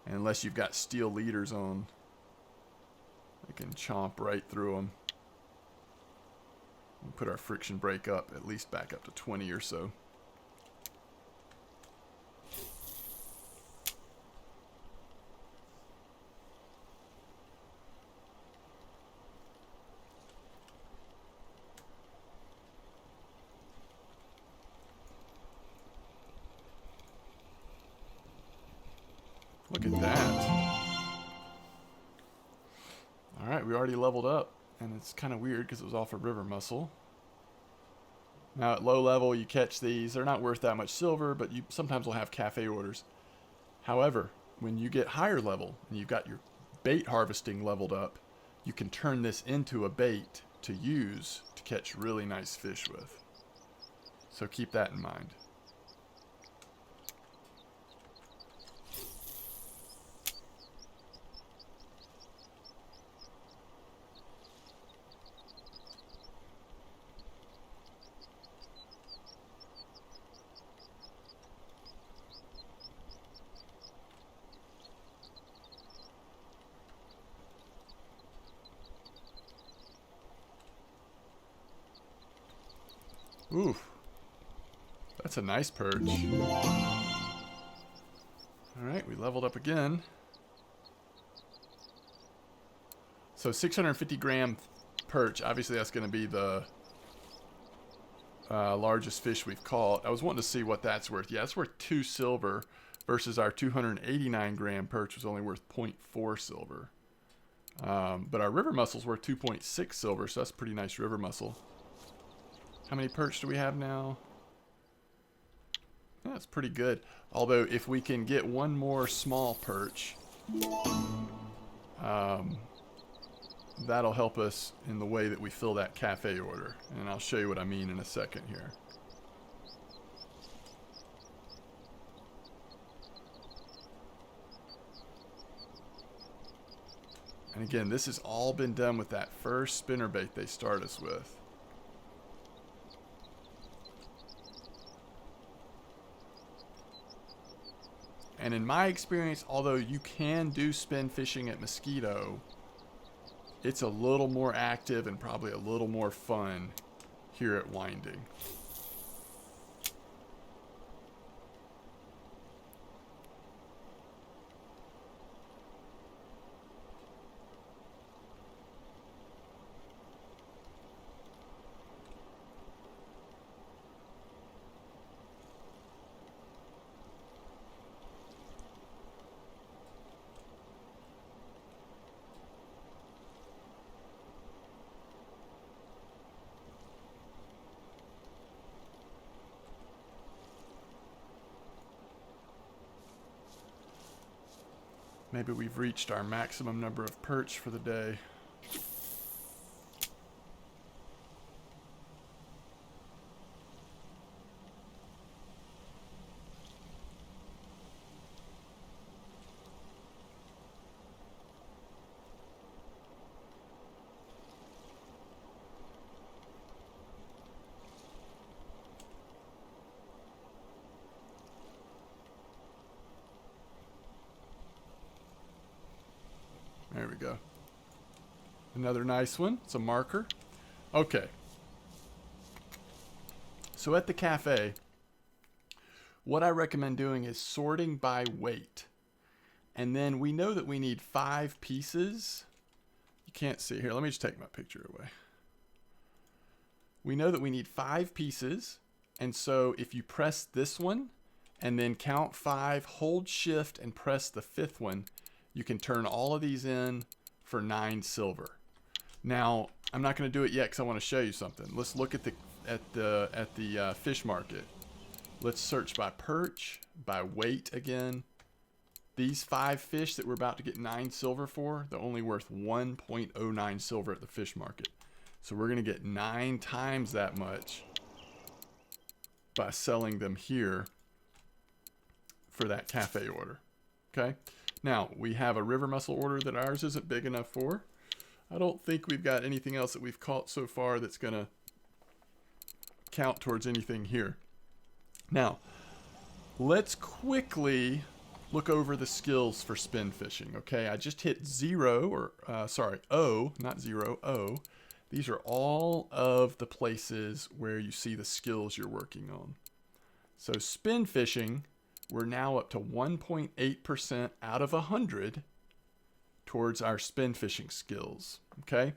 And unless you've got steel leaders on, they can chomp right through them. We'll put our friction brake up, at least back up to 20 or so. already leveled up, and it's kind of weird because it was off a river mussel. Now at low level, you catch these. They're not worth that much silver, but you sometimes will have cafe orders. However, when you get higher level and you've got your bait harvesting leveled up, you can turn this into a bait to use to catch really nice fish with. So keep that in mind. Oof. That's a nice perch. Alright, we leveled up again. So 650 gram perch. Obviously that's going to be the largest fish we've caught. I was wanting to see what that's worth. Yeah, it's worth 2 silver versus our 289 gram perch was only worth 0.4 silver. But our river mussel's worth 2.6 silver, so that's a pretty nice river mussel. How many perch do we have now? Yeah, that's pretty good. Although, if we can get one more small perch, that'll help us in the way that we fill that cafe order. And I'll show you what I mean in a second here. And again, this has all been done with that first spinnerbait they start us with. And in my experience, although you can do spin fishing at Mosquito, it's a little more active and probably a little more fun here at Winding. Maybe we've reached our maximum number of perch for the day. There we go. Another nice one. It's a marker. Okay. So at the cafe, what I recommend doing is sorting by weight. And then we know that we need 5 pieces. You can't see here. Let me just take my picture away. We know that we need 5 pieces. And so if you press this one and then count 5, hold shift and press the 5th one, you can turn all of these in for 9 silver. Now, I'm not going to do it yet because I want to show you something. Let's look at the fish market. Let's search by perch, by weight again. These 5 fish that we're about to get 9 silver for, they're only worth 1.09 silver at the fish market. So we're going to get 9 times that much by selling them here for that cafe order. Okay? Now, we have a river mussel order that ours isn't big enough for. I don't think we've got anything else that we've caught so far that's going to count towards anything here. Now, let's quickly look over the skills for spin fishing, okay? I just hit 0, or O, not 0, O. These are all of the places where you see the skills you're working on. So spin fishing, we're now up to 1.8% out of 100 towards our spin fishing skills, okay?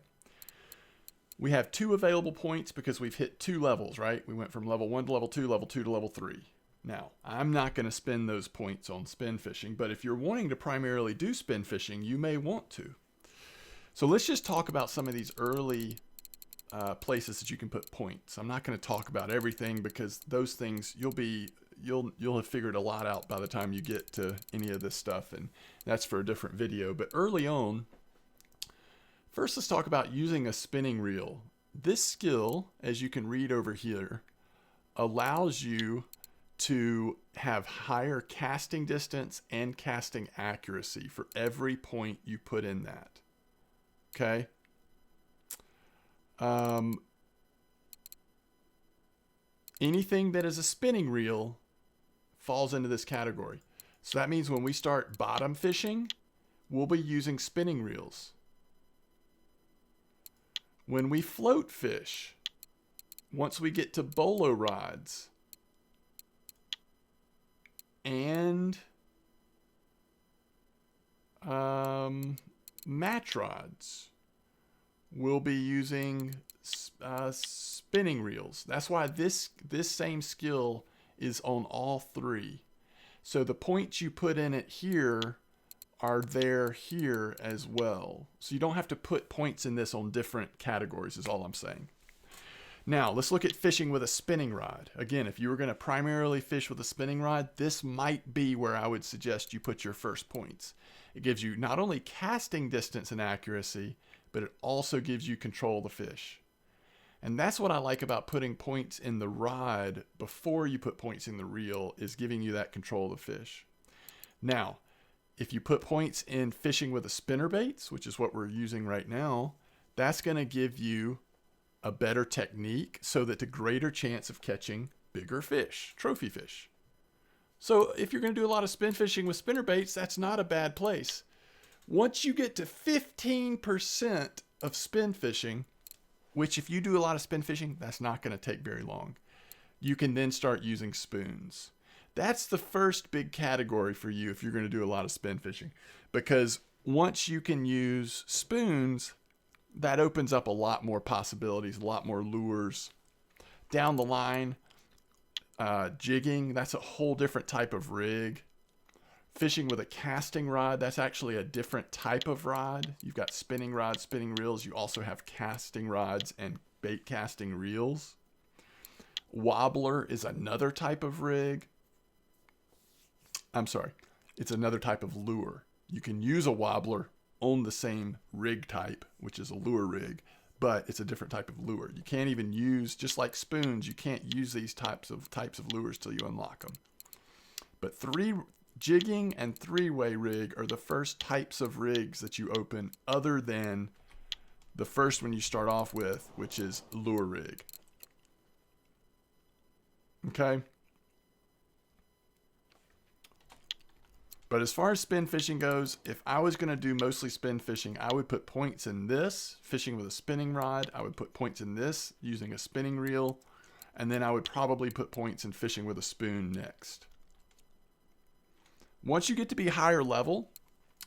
We have 2 available points because we've hit 2 levels, right? We went from level 1 to level 2, level 2 to level 3. Now, I'm not going to spend those points on spin fishing, but if you're wanting to primarily do spin fishing, you may want to. So let's just talk about some of these early places that you can put points. I'm not going to talk about everything because those things you'll have figured a lot out by the time you get to any of this stuff, and that's for a different video. But early on, first let's talk about using a spinning reel. This skill, as you can read over here, allows you to have higher casting distance and casting accuracy for every point you put in that. Okay? Anything that is a spinning reel falls into this category. So that means when we start bottom fishing, we'll be using spinning reels. When we float fish, once we get to bolo rods and match rods, we'll be using spinning reels. That's why this same skill is on all three. So the points you put in it here are there here as well. So you don't have to put points in this on different categories is all I'm saying. Now let's look at fishing with a spinning rod. Again, if you were going to primarily fish with a spinning rod, this might be where I would suggest you put your first points. It gives you not only casting distance and accuracy, but it also gives you control of the fish. And that's what I like about putting points in the rod before you put points in the reel, is giving you that control of the fish. Now, if you put points in fishing with a spinner baits, which is what we're using right now, that's going to give you a better technique so that the greater chance of catching bigger fish, trophy fish. So if you're going to do a lot of spin fishing with spinner baits, that's not a bad place. Once you get to 15% of spin fishing, which if you do a lot of spin fishing, that's not going to take very long, you can then start using spoons. That's the first big category for you if you're going to do a lot of spin fishing. Because once you can use spoons, that opens up a lot more possibilities, a lot more lures. Down the line, jigging, that's a whole different type of rig. Fishing with a casting rod, that's actually a different type of rod. You've got spinning rods, spinning reels. You also have casting rods and bait casting reels. Wobbler is another type of rig. I'm sorry, it's another type of lure. You can use a wobbler on the same rig type, which is a lure rig, but it's a different type of lure. You can't even use, just like spoons, you can't use these types of lures till you unlock them. But jigging and three-way rig are the first types of rigs that you open, other than the first one you start off with, which is lure rig. Okay? But as far as spin fishing goes, if I was going to do mostly spin fishing, I would put points in this, fishing with a spinning rod. I would put points in this, using a spinning reel. And then I would probably put points in fishing with a spoon next. Once you get to be higher level,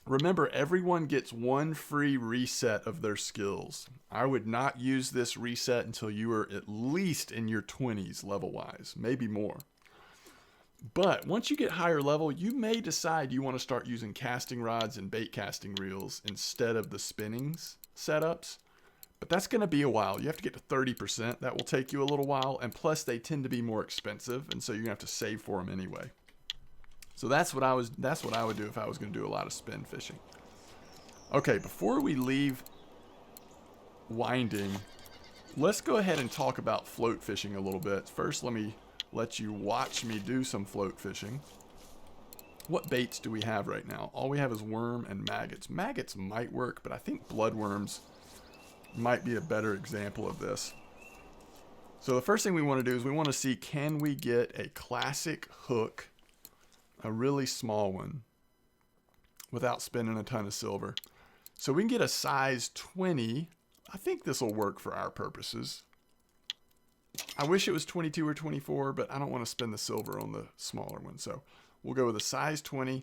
remember everyone gets one free reset of their skills. I would not use this reset until you are at least in your 20s level-wise, maybe more. But once you get higher level, you may decide you want to start using casting rods and bait casting reels instead of the spinnings setups. But that's going to be a while. You have to get to 30%. That will take you a little while. And plus, they tend to be more expensive, and so you're going to have to save for them anyway. So that's what I would do if I was going to do a lot of spin fishing. Okay, before we leave winding, let's go ahead and talk about float fishing a little bit. First, let me let you watch me do some float fishing. What baits do we have right now? All we have is worm and maggots. Maggots might work, but I think bloodworms might be a better example of this. So the first thing we want to do is we want to see, can we get a classic hook, a really small one, without spending a ton of silver. So we can get a size 20. I think this will work for our purposes. I wish it was 22 or 24, but I don't want to spend the silver on the smaller one. So we'll go with a size 20,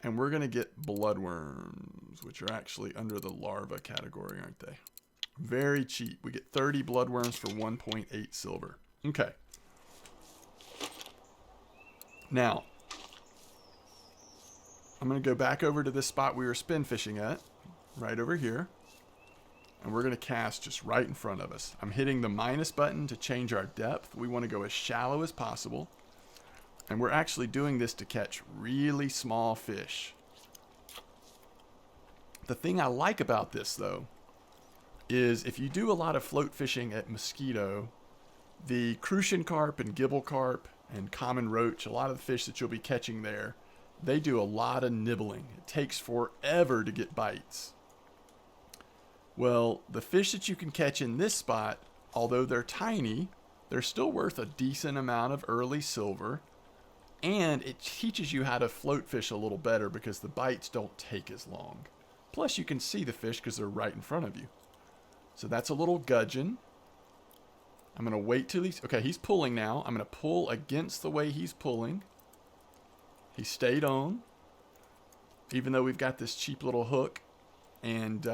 and we're going to get bloodworms, which are actually under the larva category, aren't they? Very cheap. We get 30 bloodworms for 1.8 silver. Okay. Now, I'm going to go back over to this spot we were spin fishing at, right over here. and we're going to cast just right in front of us. I'm hitting the minus button to change our depth. We want to go as shallow as possible. And we're actually doing this to catch really small fish. The thing I like about this, though, is if you do a lot of float fishing at Mosquito, the crucian carp and gibel carp and common roach, a lot of the fish that you'll be catching there, they do a lot of nibbling. It takes forever to get bites. Well, the fish that you can catch in this spot, although they're tiny, they're still worth a decent amount of early silver. And it teaches you how to float fish a little better because the bites don't take as long. Plus, you can see the fish because they're right in front of you. So that's a little gudgeon. I'm going to wait till he's... Okay, he's pulling now. I'm going to pull against the way he's pulling. He stayed on. Even though we've got this cheap little hook. And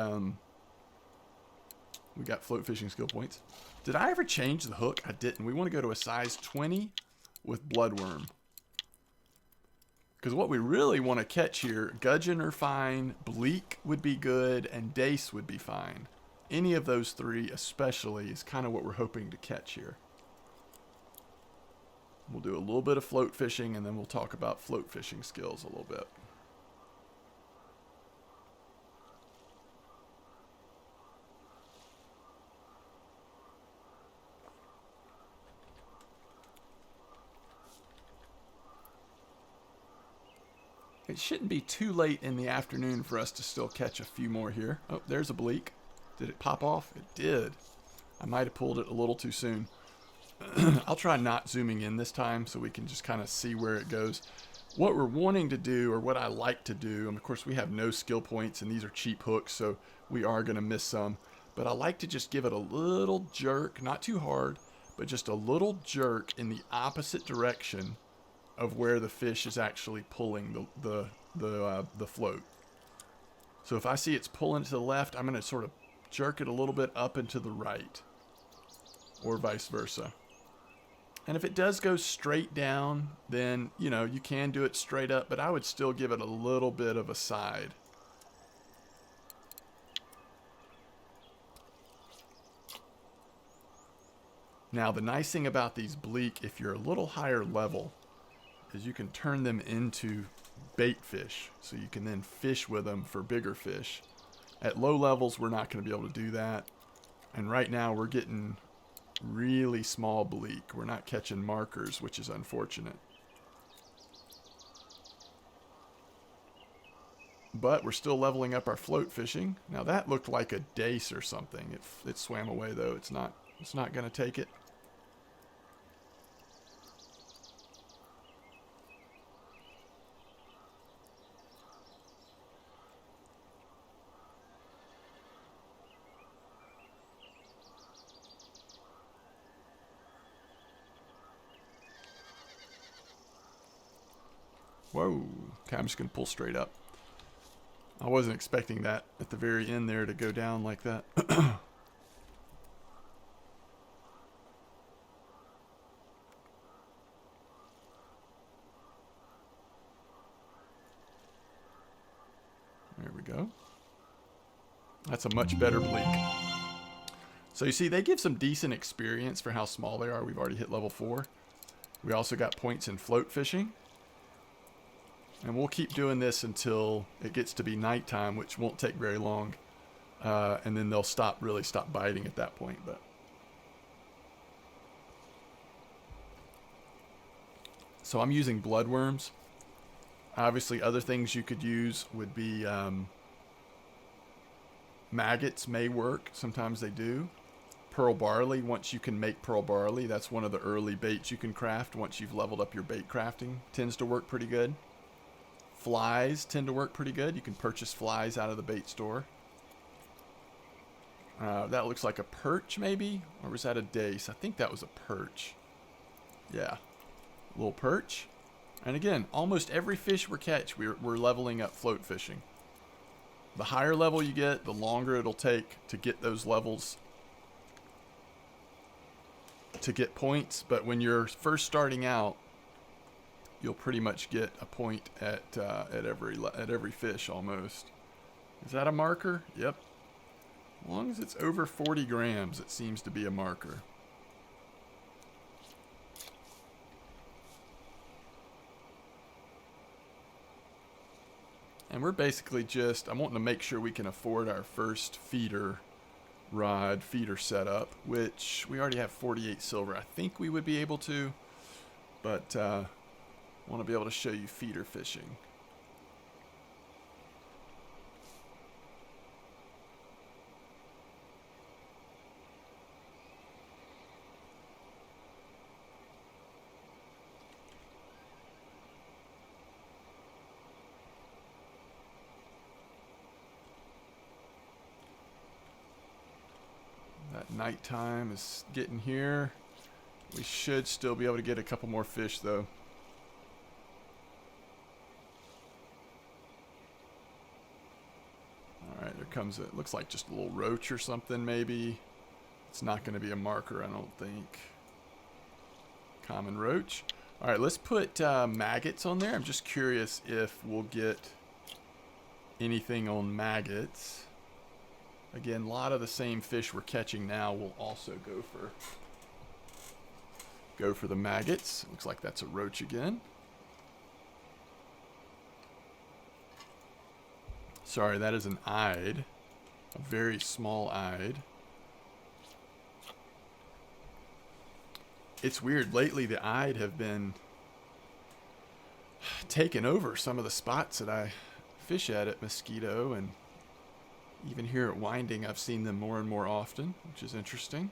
we got float fishing skill points. Did I ever change the hook? I didn't. We want to go to a size 20 with bloodworm. Because what we really want to catch here, gudgeon are fine, bleak would be good, and dace would be fine. Any of those three especially is kind of what we're hoping to catch here. We'll do a little bit of float fishing, and then we'll talk about float fishing skills a little bit. It shouldn't be too late in the afternoon for us to still catch a few more here. Oh, there's a bleak. Did it pop off? It did. I might have pulled it a little too soon. I'll try not zooming in this time so we can just kind of see where it goes. What we're wanting to do, or what I like to do, and of course we have no skill points and these are cheap hooks, so we are going to miss some. But I like to just give it a little jerk, not too hard, but just a little jerk in the opposite direction of where the fish is actually pulling the float. So if I see it's pulling to the left, I'm going to sort of jerk it a little bit up and to the right, or vice versa. And if it does go straight down, then, you know, you can do it straight up, but I would still give it a little bit of a side. Now, the nice thing about these bleak, if you're a little higher level, is you can turn them into bait fish, so you can then fish with them for bigger fish. At low levels, we're not going to be able to do that. And right now, we're getting really small bleak. We're not catching markers, which is unfortunate. But we're still leveling up our float fishing. Now, that looked like a dace or something. It swam away, though. It's not going to take it. Whoa. Okay, I'm just going to pull straight up. I wasn't expecting that at the very end there to go down like that. There we go. That's a much better bleak. So you see, they give some decent experience for how small they are. We've already hit level 4. We also got points in float fishing. And we'll keep doing this until it gets to be nighttime, which won't take very long. And then they'll really stop biting at that point. But so I'm using bloodworms. Obviously, other things you could use would be maggots may work. Sometimes they do. Pearl barley, once you can make pearl barley, that's one of the early baits you can craft once you've leveled up your bait crafting. Tends to work pretty good. Flies tend to work pretty good. You can purchase flies out of the bait store. That looks like a perch, maybe? Or was that a dace? I think that was a perch. Yeah. Little perch. And again, almost every fish we catch, we're leveling up float fishing. The higher level you get, the longer it'll take to get those levels to get points. But when you're first starting out, you'll pretty much get a point at every fish almost. Is that a marker? Yep. As long as it's over 40 grams, it seems to be a marker. And we're basically just, I'm wanting to make sure we can afford our first feeder rod, feeder setup, which we already have 48 silver. I think we would be able to, but I want to be able to show you feeder fishing. That nighttime is getting here. We should still be able to get a couple more fish though. Alright, there comes it. Looks like just a little roach or something maybe. It's not going to be a marker, I don't think. Common roach. Alright, let's put maggots on there. I'm just curious if we'll get anything on maggots. Again, a lot of the same fish we're catching now will also go for the maggots. Looks like that's a roach again. Sorry, that is an eyed. A very small eyed. It's weird. Lately, the eyed have been taking over some of the spots that I fish at Mosquito, and even here at Winding, I've seen them more and more often, which is interesting.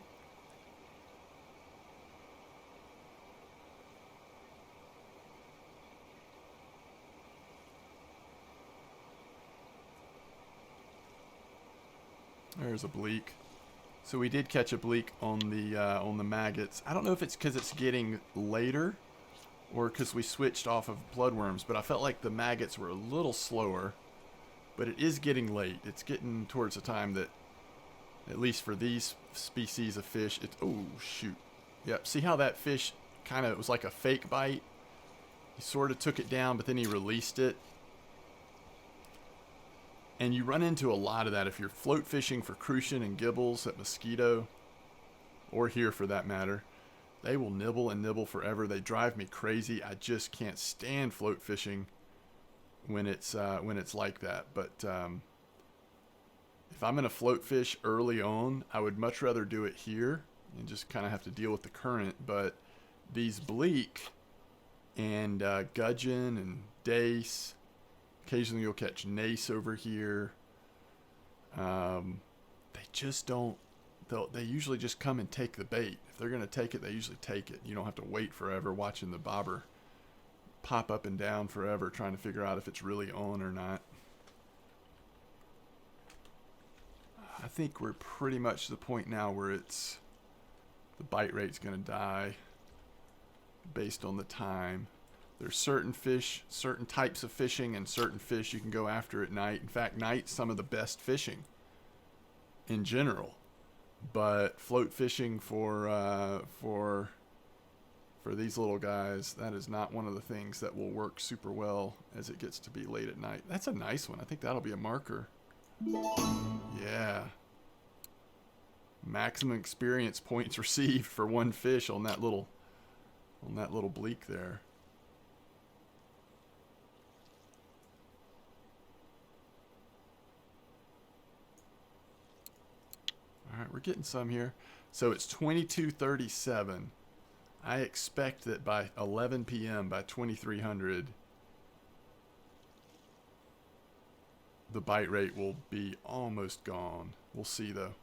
There's a bleak. So we did catch a bleak on the maggots. I don't know if it's because it's getting later or because we switched off of bloodworms, but I felt like the maggots were a little slower. But it is getting late. It's getting towards the time that, at least for these species of fish, it's, oh shoot. Yep, see how that fish kind of, it was like a fake bite? He sort of took it down, but then he released it. And you run into a lot of that if you're float fishing for crucian and gibbles at Mosquito, or here for that matter. They will nibble and nibble forever. They drive me crazy. I just can't stand float fishing when it's like that. But if I'm gonna float fish early on, I would much rather do it here and just kind of have to deal with the current. But these bleak and gudgeon and dace, occasionally you'll catch nace over here. They just don't. They usually just come and take the bait. If they're gonna take it, they usually take it. You don't have to wait forever watching the bobber pop up and down forever trying to figure out if it's really on or not. I think we're pretty much to the point now where it's the bite rate's going to die based on the time. There's certain fish, certain types of fishing, and certain fish you can go after at night. In fact, night's some of the best fishing in general. But float fishing for these little guys, that is not one of the things that will work super well as it gets to be late at night. That's a nice one. I think that'll be a marker. Yeah. Maximum experience points received for one fish on that little bleak there. All right, we're getting some here. So it's 22:37. I expect that by 11 p.m., by 2300, the bite rate will be almost gone. We'll see, though.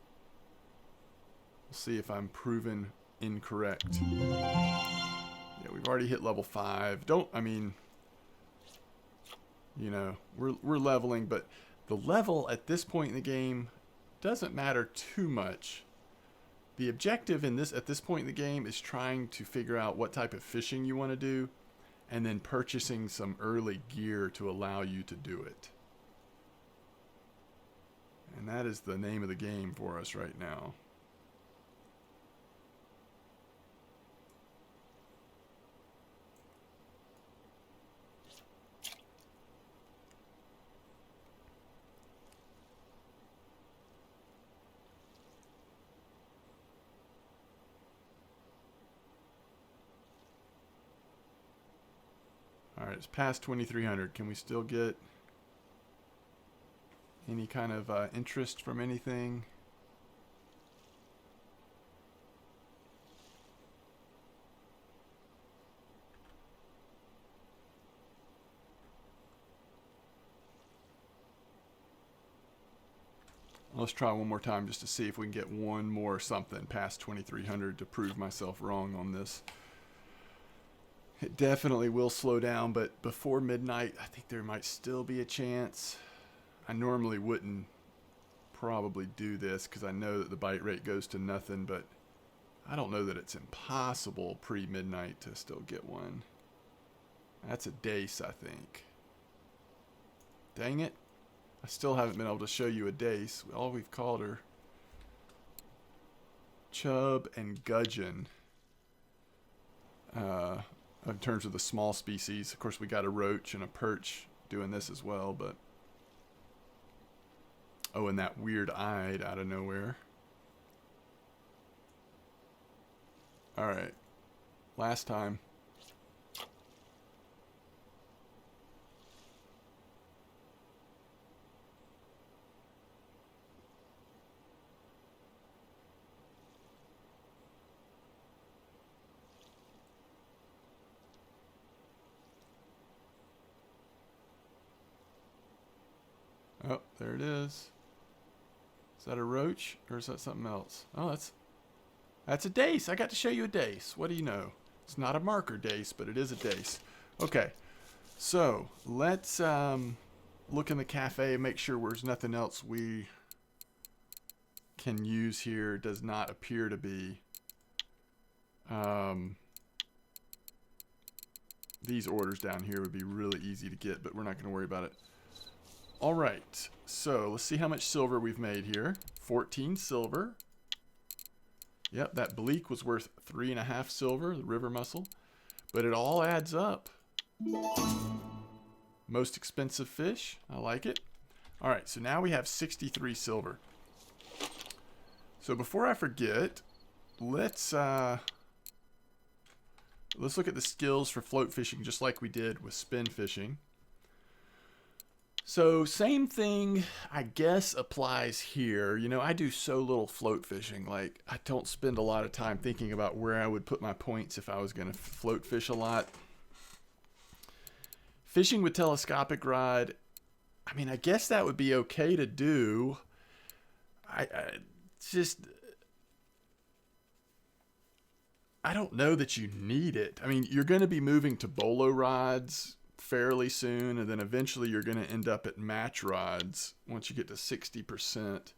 We'll see if I'm proven incorrect. Yeah, we've already hit level 5. We're leveling, but the level at this point in the game doesn't matter too much. The objective at this point in the game is trying to figure out what type of fishing you want to do and then purchasing some early gear to allow you to do it. And that is the name of the game for us right now. Alright, it's past 2300. Can we still get any kind of interest from anything? Let's try one more time just to see if we can get one more something past 2300 to prove myself wrong on this. It definitely will slow down, but before midnight, I think there might still be a chance. I normally wouldn't probably do this because I know that the bite rate goes to nothing, but I don't know that it's impossible pre-midnight to still get one. That's a dace, I think. Dang it. I still haven't been able to show you a dace. All we've called her chub and gudgeon. In terms of the small species, of course we got a roach and a perch doing this as well, but oh, and that weird-eyed out of nowhere. All right, last time. Oh, there it is. Is that a roach or is that something else? Oh, that's a dace. I got to show you a dace. What do you know? It's not a marker dace, but it is a dace. Okay, so let's look in the cafe and make sure there's nothing else we can use here. Does not appear to be. These orders down here would be really easy to get, but we're not going to worry about it. All right, so let's see how much silver we've made here. 14 silver. Yep, that bleak was worth 3.5 silver, the river mussel. But it all adds up. Most expensive fish. I like it. All right, so now we have 63 silver. So before I forget, let's look at the skills for float fishing just like we did with spin fishing. So same thing, I guess, applies here. You know, I do so little float fishing. Like, I don't spend a lot of time thinking about where I would put my points if I was going to float fish a lot. Fishing with telescopic rod, I mean, I guess that would be okay to do. I don't know that you need it. I mean, you're going to be moving to bolo rods fairly soon, and then eventually you're going to end up at match rods once you get to 60%.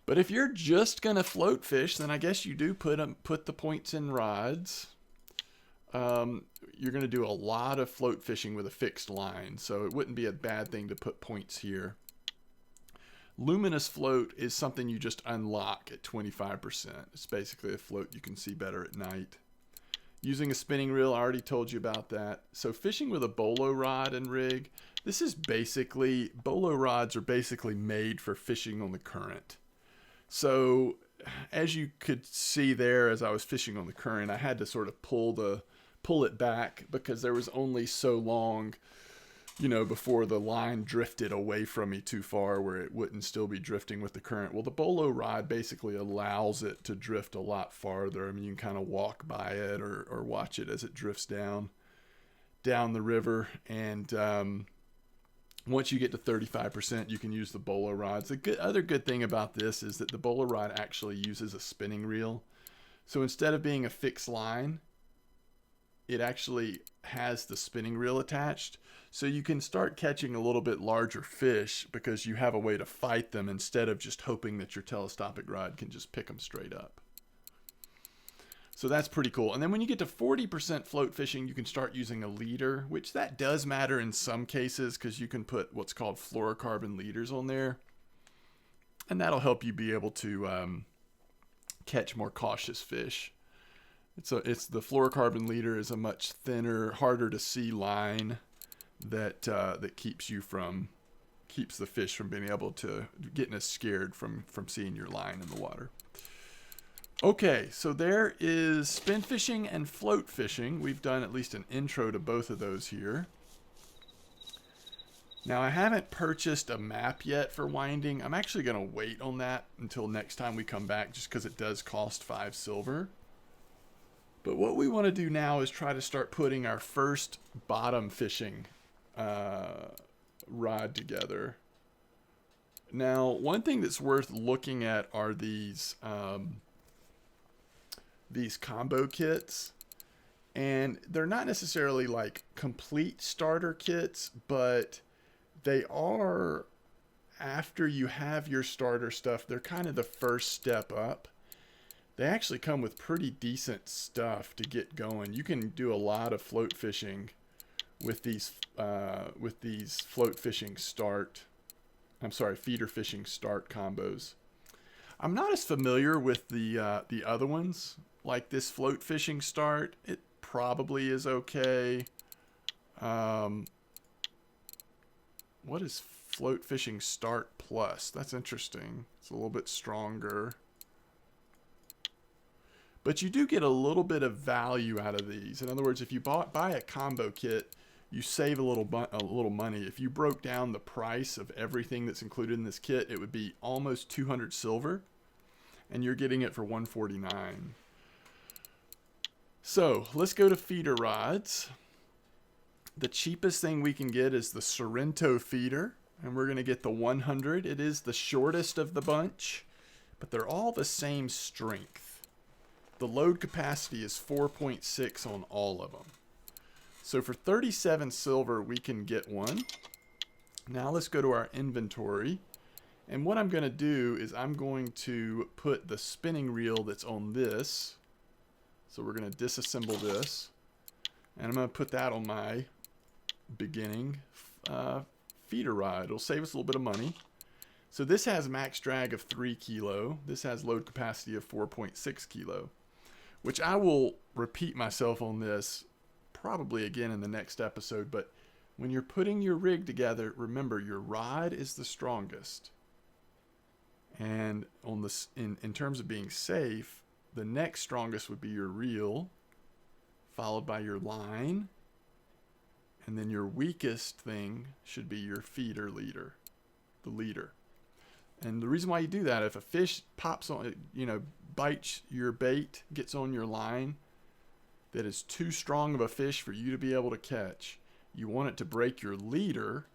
But if you're just going to float fish, then I guess you do put the points in rods. You're going to do a lot of float fishing with a fixed line, so it wouldn't be a bad thing to put points here. Luminous float is something you just unlock at 25%. It's basically a float you can see better at night. Using a spinning reel, I already told you about that. So fishing with a bolo rod and rig, bolo rods are basically made for fishing on the current. So as you could see there, as I was fishing on the current, I had to sort of pull it back because there was only so long, you know, before the line drifted away from me too far where it wouldn't still be drifting with the current. Well, the bolo rod basically allows it to drift a lot farther. I mean, you can kind of walk by it or watch it as it drifts down the river. And once you get to 35%, you can use the bolo rods. The other good thing about this is that the bolo rod actually uses a spinning reel. So instead of being a fixed line, it actually has the spinning reel attached. So you can start catching a little bit larger fish because you have a way to fight them instead of just hoping that your telescopic rod can just pick them straight up. So that's pretty cool. And then when you get to 40% float fishing, you can start using a leader, which that does matter in some cases because you can put what's called fluorocarbon leaders on there. And that'll help you be able to catch more cautious fish. It's the fluorocarbon leader is a much thinner, harder to see line that keeps the fish from being able to getting us scared from seeing your line in the water. Okay, so there is spin fishing and float fishing. We've done at least an intro to both of those here. Now, I haven't purchased a map yet for winding. I'm actually going to wait on that until next time we come back, just because it does cost 5 silver. But what we want to do now is try to start putting our first bottom fishing rod together. Now, one thing that's worth looking at are these combo kits. And they're not necessarily like complete starter kits, but they are, after you have your starter stuff, they're kind of the first step up. They actually come with pretty decent stuff to get going. You can do a lot of float fishing with these float fishing feeder fishing start combos. I'm not as familiar with the other ones, like this float fishing start. It probably is okay. What is float fishing start plus? That's interesting. It's a little bit stronger. But you do get a little bit of value out of these. In other words, if you buy a combo kit, you save a little money. If you broke down the price of everything that's included in this kit, it would be almost 200 silver, and you're getting it for 149. So let's go to feeder rods. The cheapest thing we can get is the Sorrento feeder, and we're going to get the 100. It is the shortest of the bunch, but they're all the same strength. The load capacity is 4.6 on all of them. So for 37 silver, we can get one. Now let's go to our inventory. And what I'm going to do is I'm going to put the spinning reel that's on this. So we're going to disassemble this. And I'm going to put that on my beginning feeder rod. It'll save us a little bit of money. So this has max drag of 3 kilo. This has load capacity of 4.6 kilo. Which I will repeat myself on this probably again in the next episode, but when you're putting your rig together, remember your rod is the strongest. And on this, in terms of being safe, the next strongest would be your reel, followed by your line, and then your weakest thing should be your feeder leader, the leader. And the reason why you do that, if a fish pops on, bites your bait, gets on your line, that is too strong of a fish for you to be able to catch, you want it to break your leader,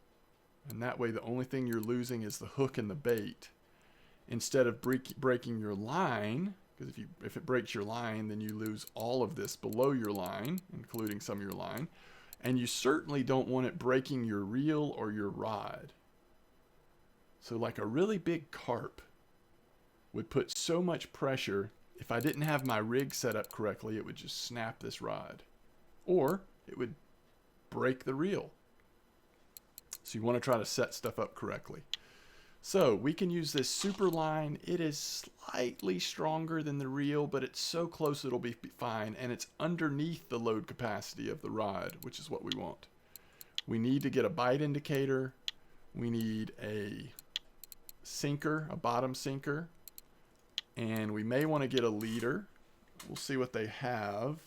and that way the only thing you're losing is the hook and the bait, instead of breaking your line, because if it breaks your line, then you lose all of this below your line, including some of your line, and you certainly don't want it breaking your reel or your rod. So like a really big carp would put so much pressure, if I didn't have my rig set up correctly, it would just snap this rod. Or it would break the reel. So you want to try to set stuff up correctly. So we can use this super line. It is slightly stronger than the reel, but it's so close it'll be fine. And it's underneath the load capacity of the rod, which is what we want. We need to get a bite indicator. We need a sinker, a bottom sinker. And we may want to get a leader. We'll see what they have.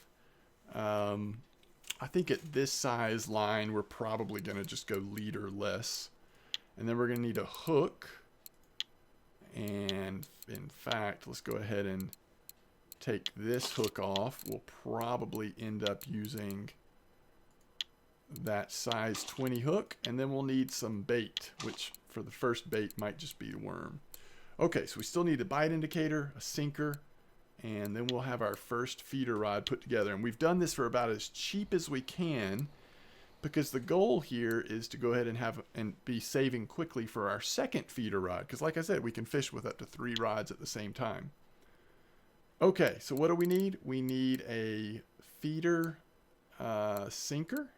I think at this size line, we're probably going to just go leaderless. And then we're going to need a hook. And in fact, let's go ahead and take this hook off. We'll probably end up using that size 20 hook. And then we'll need some bait, which for the first bait might just be a worm. Okay, so we still need a bite indicator, a sinker, and then we'll have our first feeder rod put together. And we've done this for about as cheap as we can, because the goal here is to go ahead and be saving quickly for our second feeder rod. Because like I said, we can fish with up to 3 rods at the same time. Okay, so what do we need? We need a feeder sinker.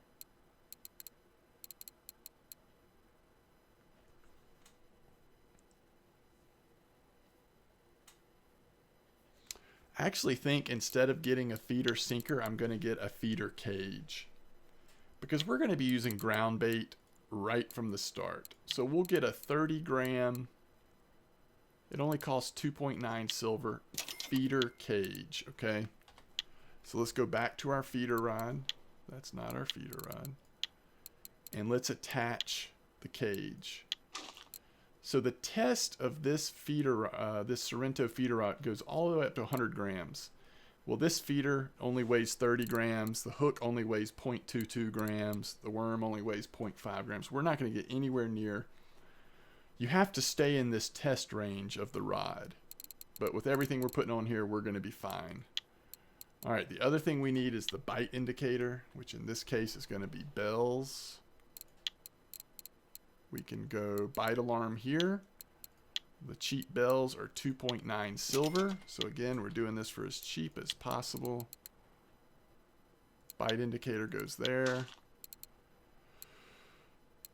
I actually think instead of getting a feeder sinker, I'm going to get a feeder cage, because we're going to be using ground bait right from the start. So we'll get a 30 gram, it only costs 2.9 silver, feeder cage. Okay, so let's go back to our feeder rod. That's not our feeder rod. And let's attach the cage. So the test of this feeder, this Sorrento feeder rod goes all the way up to 100 grams. Well, this feeder only weighs 30 grams. The hook only weighs 0.22 grams. The worm only weighs 0.5 grams. We're not going to get anywhere near. You have to stay in this test range of the rod. But with everything we're putting on here, we're going to be fine. All right, the other thing we need is the bite indicator, which in this case is going to be bells. We can go bite alarm here. The cheap bells are 2.9 silver. So again, we're doing this for as cheap as possible. Bite indicator goes there.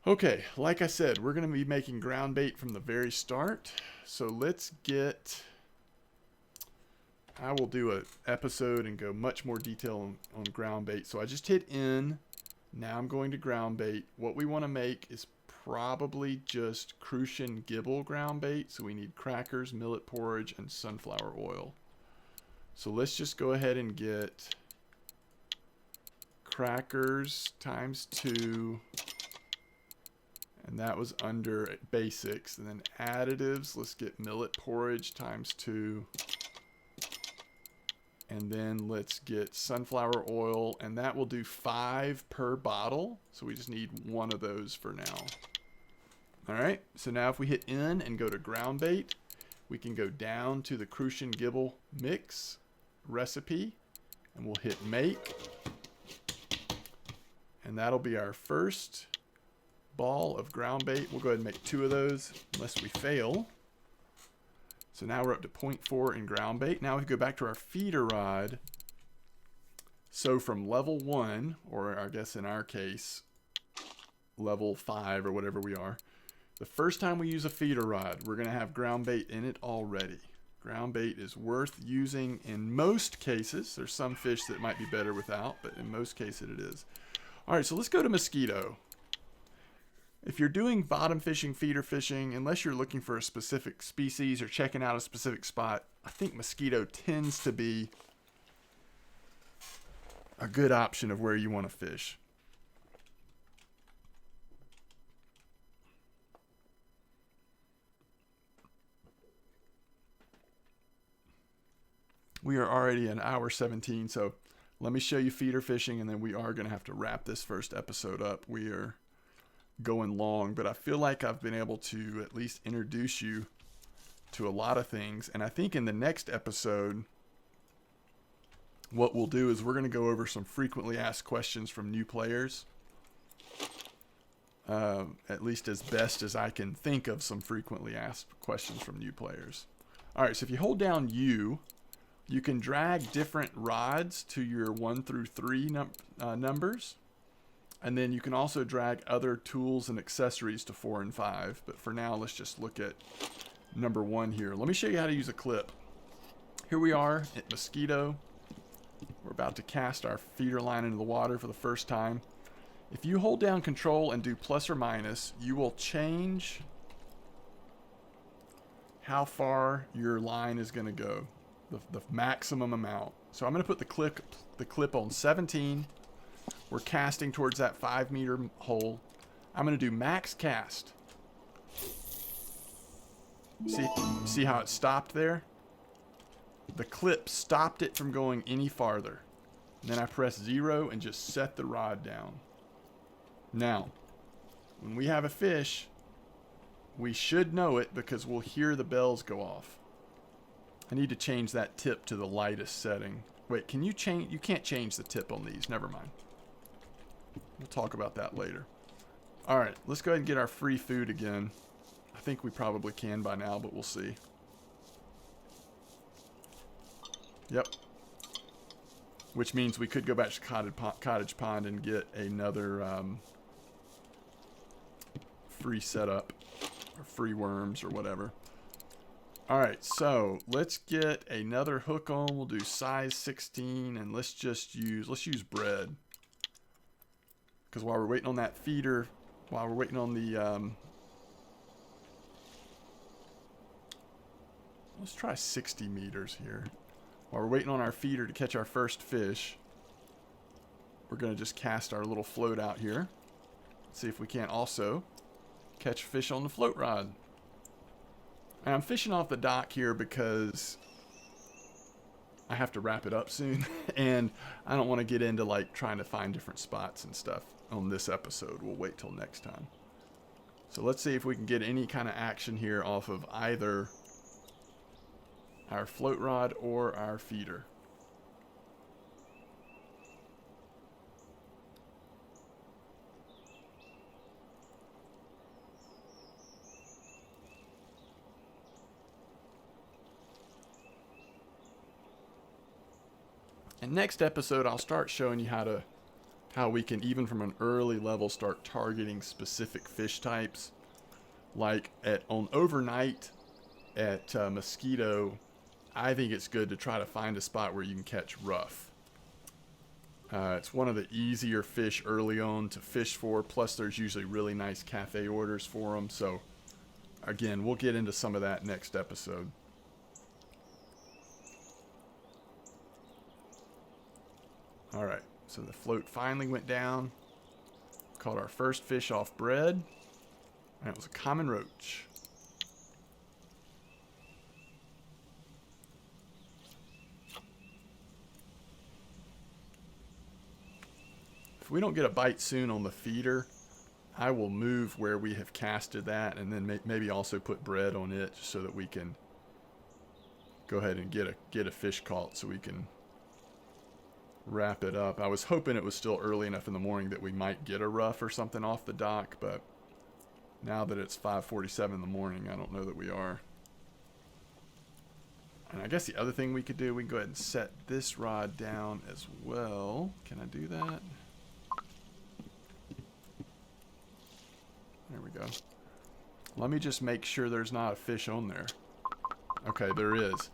Okay, like I said, we're going to be making ground bait from the very start. So let's get... I will do an episode and go much more detail on ground bait. So I just hit N. Now I'm going to ground bait. What we want to make is probably just crucian gibble ground bait. So we need crackers, millet porridge, and sunflower oil. So let's just go ahead and get crackers times 2. And that was under basics. And then additives, let's get millet porridge times 2. And then let's get sunflower oil, and that will do 5 per bottle. So we just need 1 of those for now. All right, so now if we hit N and go to ground bait, we can go down to the crucian gibble mix recipe, and we'll hit make. And that'll be our first ball of ground bait. We'll go ahead and make 2 of those unless we fail. So now we're up to 0.4 in ground bait. Now we go back to our feeder rod. So from level 1, or I guess in our case, level 5 or whatever we are, the first time we use a feeder rod, we're going to have ground bait in it already. Ground bait is worth using in most cases. There's some fish that might be better without, but in most cases it is. All right, so let's go to mosquito. If you're doing bottom fishing, feeder fishing, unless you're looking for a specific species or checking out a specific spot, I think mosquito tends to be a good option of where you want to fish. We are already an hour 17, so let me show you feeder fishing, and then we are going to have to wrap this first episode up. We are going long, but I feel like I've been able to at least introduce you to a lot of things. And I think in the next episode, what we'll do is we're going to go over some frequently asked questions from new players. At least as best as I can think of some frequently asked questions from new players. All right, so if you hold down U, you can drag different rods to your 1 through 3 numbers. And then you can also drag other tools and accessories to 4 and 5. But for now, let's just look at number 1 here. Let me show you how to use a clip. Here we are at Mosquito. We're about to cast our feeder line into the water for the first time. If you hold down Control and do plus or minus, you will change how far your line is going to go, the maximum amount. So I'm going to put the clip on 17. We're casting towards that 5 meter hole. I'm going to do max cast. See how it stopped there? The clip stopped it from going any farther. And then I press 0 and just set the rod down. Now, when we have a fish, we should know it because we'll hear the bells go off. I need to change that tip to the lightest setting. Wait, can you change? You can't change the tip on these. Never mind. We'll talk about that later. All right, let's go ahead and get our free food again. I think we probably can by now, but we'll see. Yep. Which means we could go back to Cottage Pond and get another free setup or free worms or whatever. All right, so let's get another hook on. We'll do size 16 and let's use bread. Because while we're waiting on that feeder, while we're waiting on the, let's try 60 meters here. While we're waiting on our feeder to catch our first fish, we're going to just cast our little float out here. See if we can't also catch fish on the float rod. And I'm fishing off the dock here because I have to wrap it up soon, and I don't want to get into like trying to find different spots and stuff on this episode. We'll wait till next time. So let's see if we can get any kind of action here off of either our float rod or our feeder. And next episode, I'll start showing you how we can, even from an early level, start targeting specific fish types. Like on overnight at Mosquito, I think it's good to try to find a spot where you can catch rough. It's one of the easier fish early on to fish for, plus there's usually really nice cafe orders for them. So again, we'll get into some of that next episode. Alright, so the float finally went down. Caught our first fish off bread. And it was a common roach. If we don't get a bite soon on the feeder, I will move where we have casted that and then maybe also put bread on it just so that we can go ahead and get a fish caught so we can wrap it up. I was hoping it was still early enough in the morning that we might get a rough or something off the dock, but now that it's 5:47 in the morning, I don't know that we are. And I guess the other thing we could do, we can go ahead and set this rod down as well. Can I do that? There we go. Let me just make sure there's not a fish on there. Okay, there is.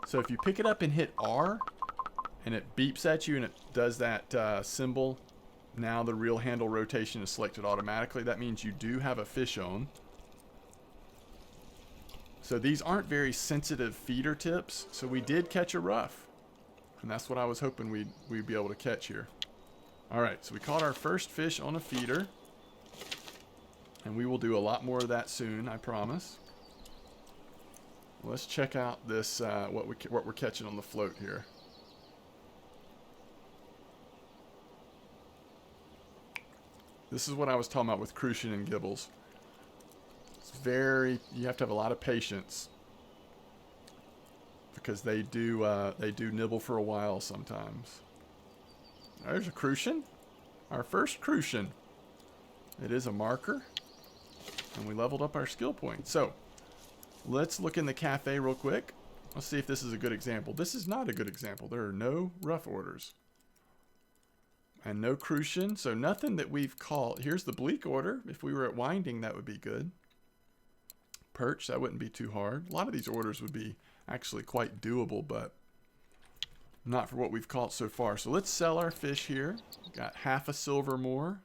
So if you pick it up and hit R, and it beeps at you and it does that symbol, now the reel handle rotation is selected automatically. That means you do have a fish on. So these aren't very sensitive feeder tips, so we did catch a rough. And that's what I was hoping we'd be able to catch here. Alright, so we caught our first fish on a feeder. And we will do a lot more of that soon, I promise. Let's check out this, what we're catching on the float here. This is what I was talking about with crucian and gibbles. You have to have a lot of patience because they do nibble for a while sometimes. There's a crucian, our first crucian. It is a marker, and we leveled up our skill point. So let's look in the cafe real quick. Let's see if this is a good example. This is not a good example. There are no rough orders. And no crucian, so nothing that we've caught. Here's the bleak order. If we were at winding, that would be good. Perch, that wouldn't be too hard. A lot of these orders would be actually quite doable, but not for what we've caught so far. So let's sell our fish here. Got half a silver more.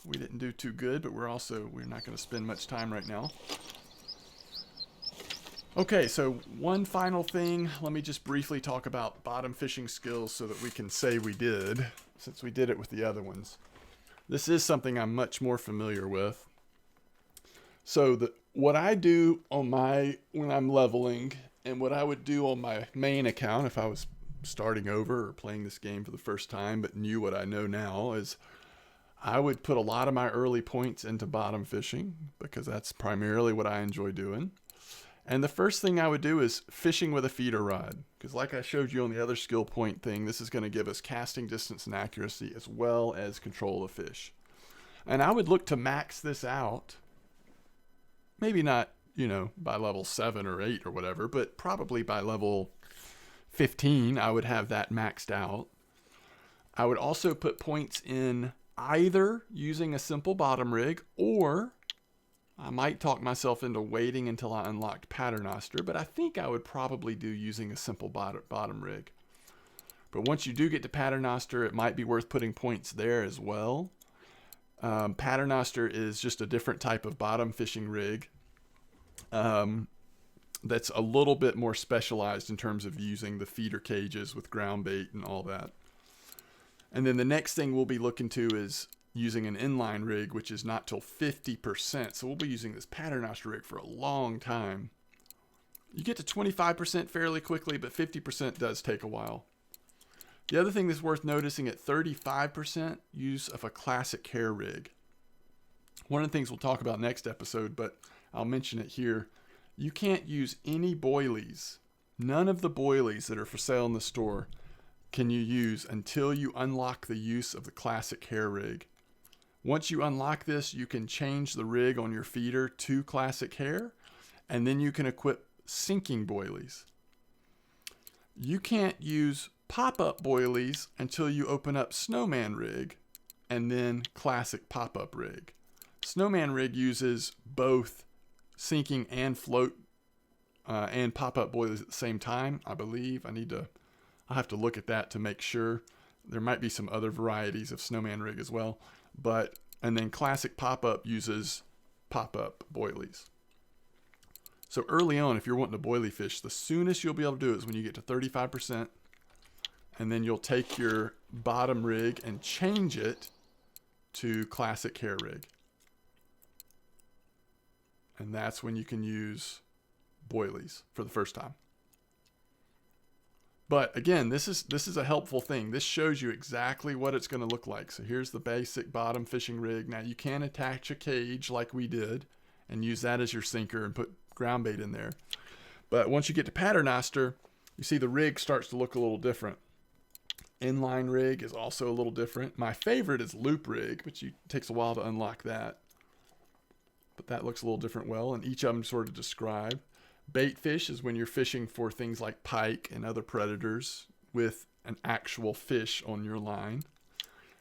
We didn't do too good, but we're not going to spend much time right now. Okay, so one final thing. Let me just briefly talk about bottom fishing skills so that we can say we did, since we did it with the other ones. This is something I'm much more familiar with. So what I do on when I'm leveling, and what I would do on my main account if I was starting over or playing this game for the first time but knew what I know now, is I would put a lot of my early points into bottom fishing because that's primarily what I enjoy doing. And the first thing I would do is fishing with a feeder rod, because like I showed you on the other skill point thing, this is going to give us casting distance and accuracy as well as control of fish. And I would look to max this out. Maybe not, by level 7 or 8 or whatever, but probably by level 15, I would have that maxed out. I would also put points in either using a simple bottom rig, or I might talk myself into waiting until I unlocked Paternoster, but I think I would probably do using a simple bottom rig. But once you do get to Paternoster, it might be worth putting points there as well. Paternoster is just a different type of bottom fishing rig that's a little bit more specialized in terms of using the feeder cages with ground bait and all that. And then the next thing we'll be looking to is using an inline rig, which is not till 50%. So we'll be using this paternoster rig for a long time. You get to 25% fairly quickly, but 50% does take a while. The other thing that's worth noticing, at 35%, use of a classic hair rig. One of the things we'll talk about next episode, but I'll mention it here. You can't use any boilies. None of the boilies that are for sale in the store can you use until you unlock the use of the classic hair rig. Once you unlock this, you can change the rig on your feeder to classic hair, and then you can equip sinking boilies. You can't use pop-up boilies until you open up Snowman rig and then classic pop-up rig. Snowman rig uses both sinking and float and pop-up boilies at the same time, I believe. I'll have to look at that to make sure. There might be some other varieties of Snowman rig as well, and then classic pop-up uses pop-up boilies. So early on, if you're wanting to boilie fish, the soonest you'll be able to do it is when you get to 35%, and then you'll take your bottom rig and change it to classic hair rig. And that's when you can use boilies for the first time. But again, this is a helpful thing. This shows you exactly what it's going to look like. So here's the basic bottom fishing rig. Now you can attach a cage like we did and use that as your sinker and put ground bait in there. But once you get to paternoster, you see the rig starts to look a little different. Inline rig is also a little different. My favorite is loop rig, but it takes a while to unlock that. But that looks a little different and each of them sort of describe. Bait fish is when you're fishing for things like pike and other predators with an actual fish on your line.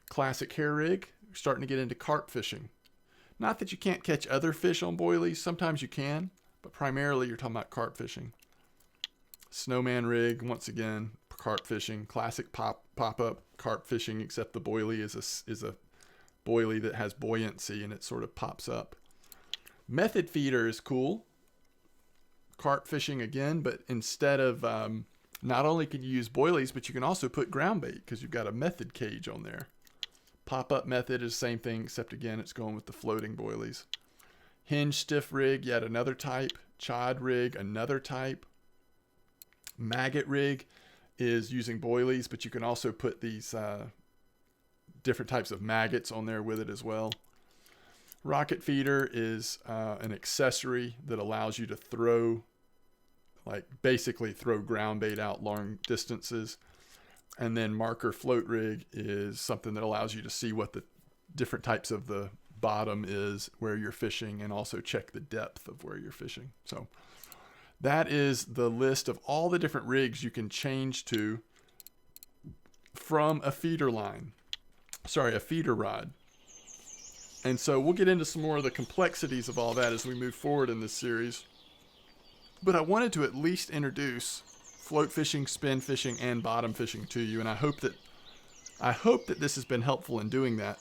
Classic hair rig, you're starting to get into carp fishing. Not that you can't catch other fish on boilies, sometimes you can, but primarily you're talking about carp fishing. Snowman rig, once again, carp fishing. Classic pop-up carp fishing, except the boilie is a boilie that has buoyancy and it sort of pops up. Method feeder is cool. Carp fishing again, but instead of not only can you use boilies, but you can also put ground bait because you've got a method cage on there. Pop-up method is the same thing, except again it's going with the floating boilies. Hinge stiff rig, yet another type. Chod rig, another type. Maggot rig is using boilies, but you can also put these different types of maggots on there with it as well. Rocket feeder is an accessory that allows you to basically throw ground bait out long distances. And then marker float rig is something that allows you to see what the different types of the bottom is where you're fishing and also check the depth of where you're fishing. So that is the list of all the different rigs you can change to from a feeder rod. And so we'll get into some more of the complexities of all that as we move forward in this series. But I wanted to at least introduce float fishing, spin fishing, and bottom fishing to you, and I hope that this has been helpful in doing that.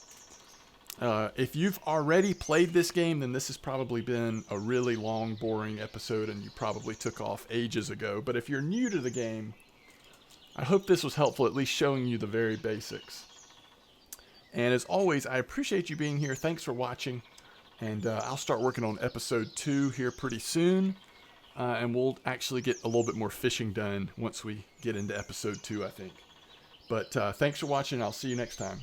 If you've already played this game, then this has probably been a really long, boring episode, and you probably took off ages ago. But if you're new to the game, I hope this was helpful, at least showing you the very basics. And as always, I appreciate you being here. Thanks for watching. And I'll start working on episode 2 here pretty soon. And we'll actually get a little bit more fishing done once we get into episode 2, I think. But thanks for watching. I'll see you next time.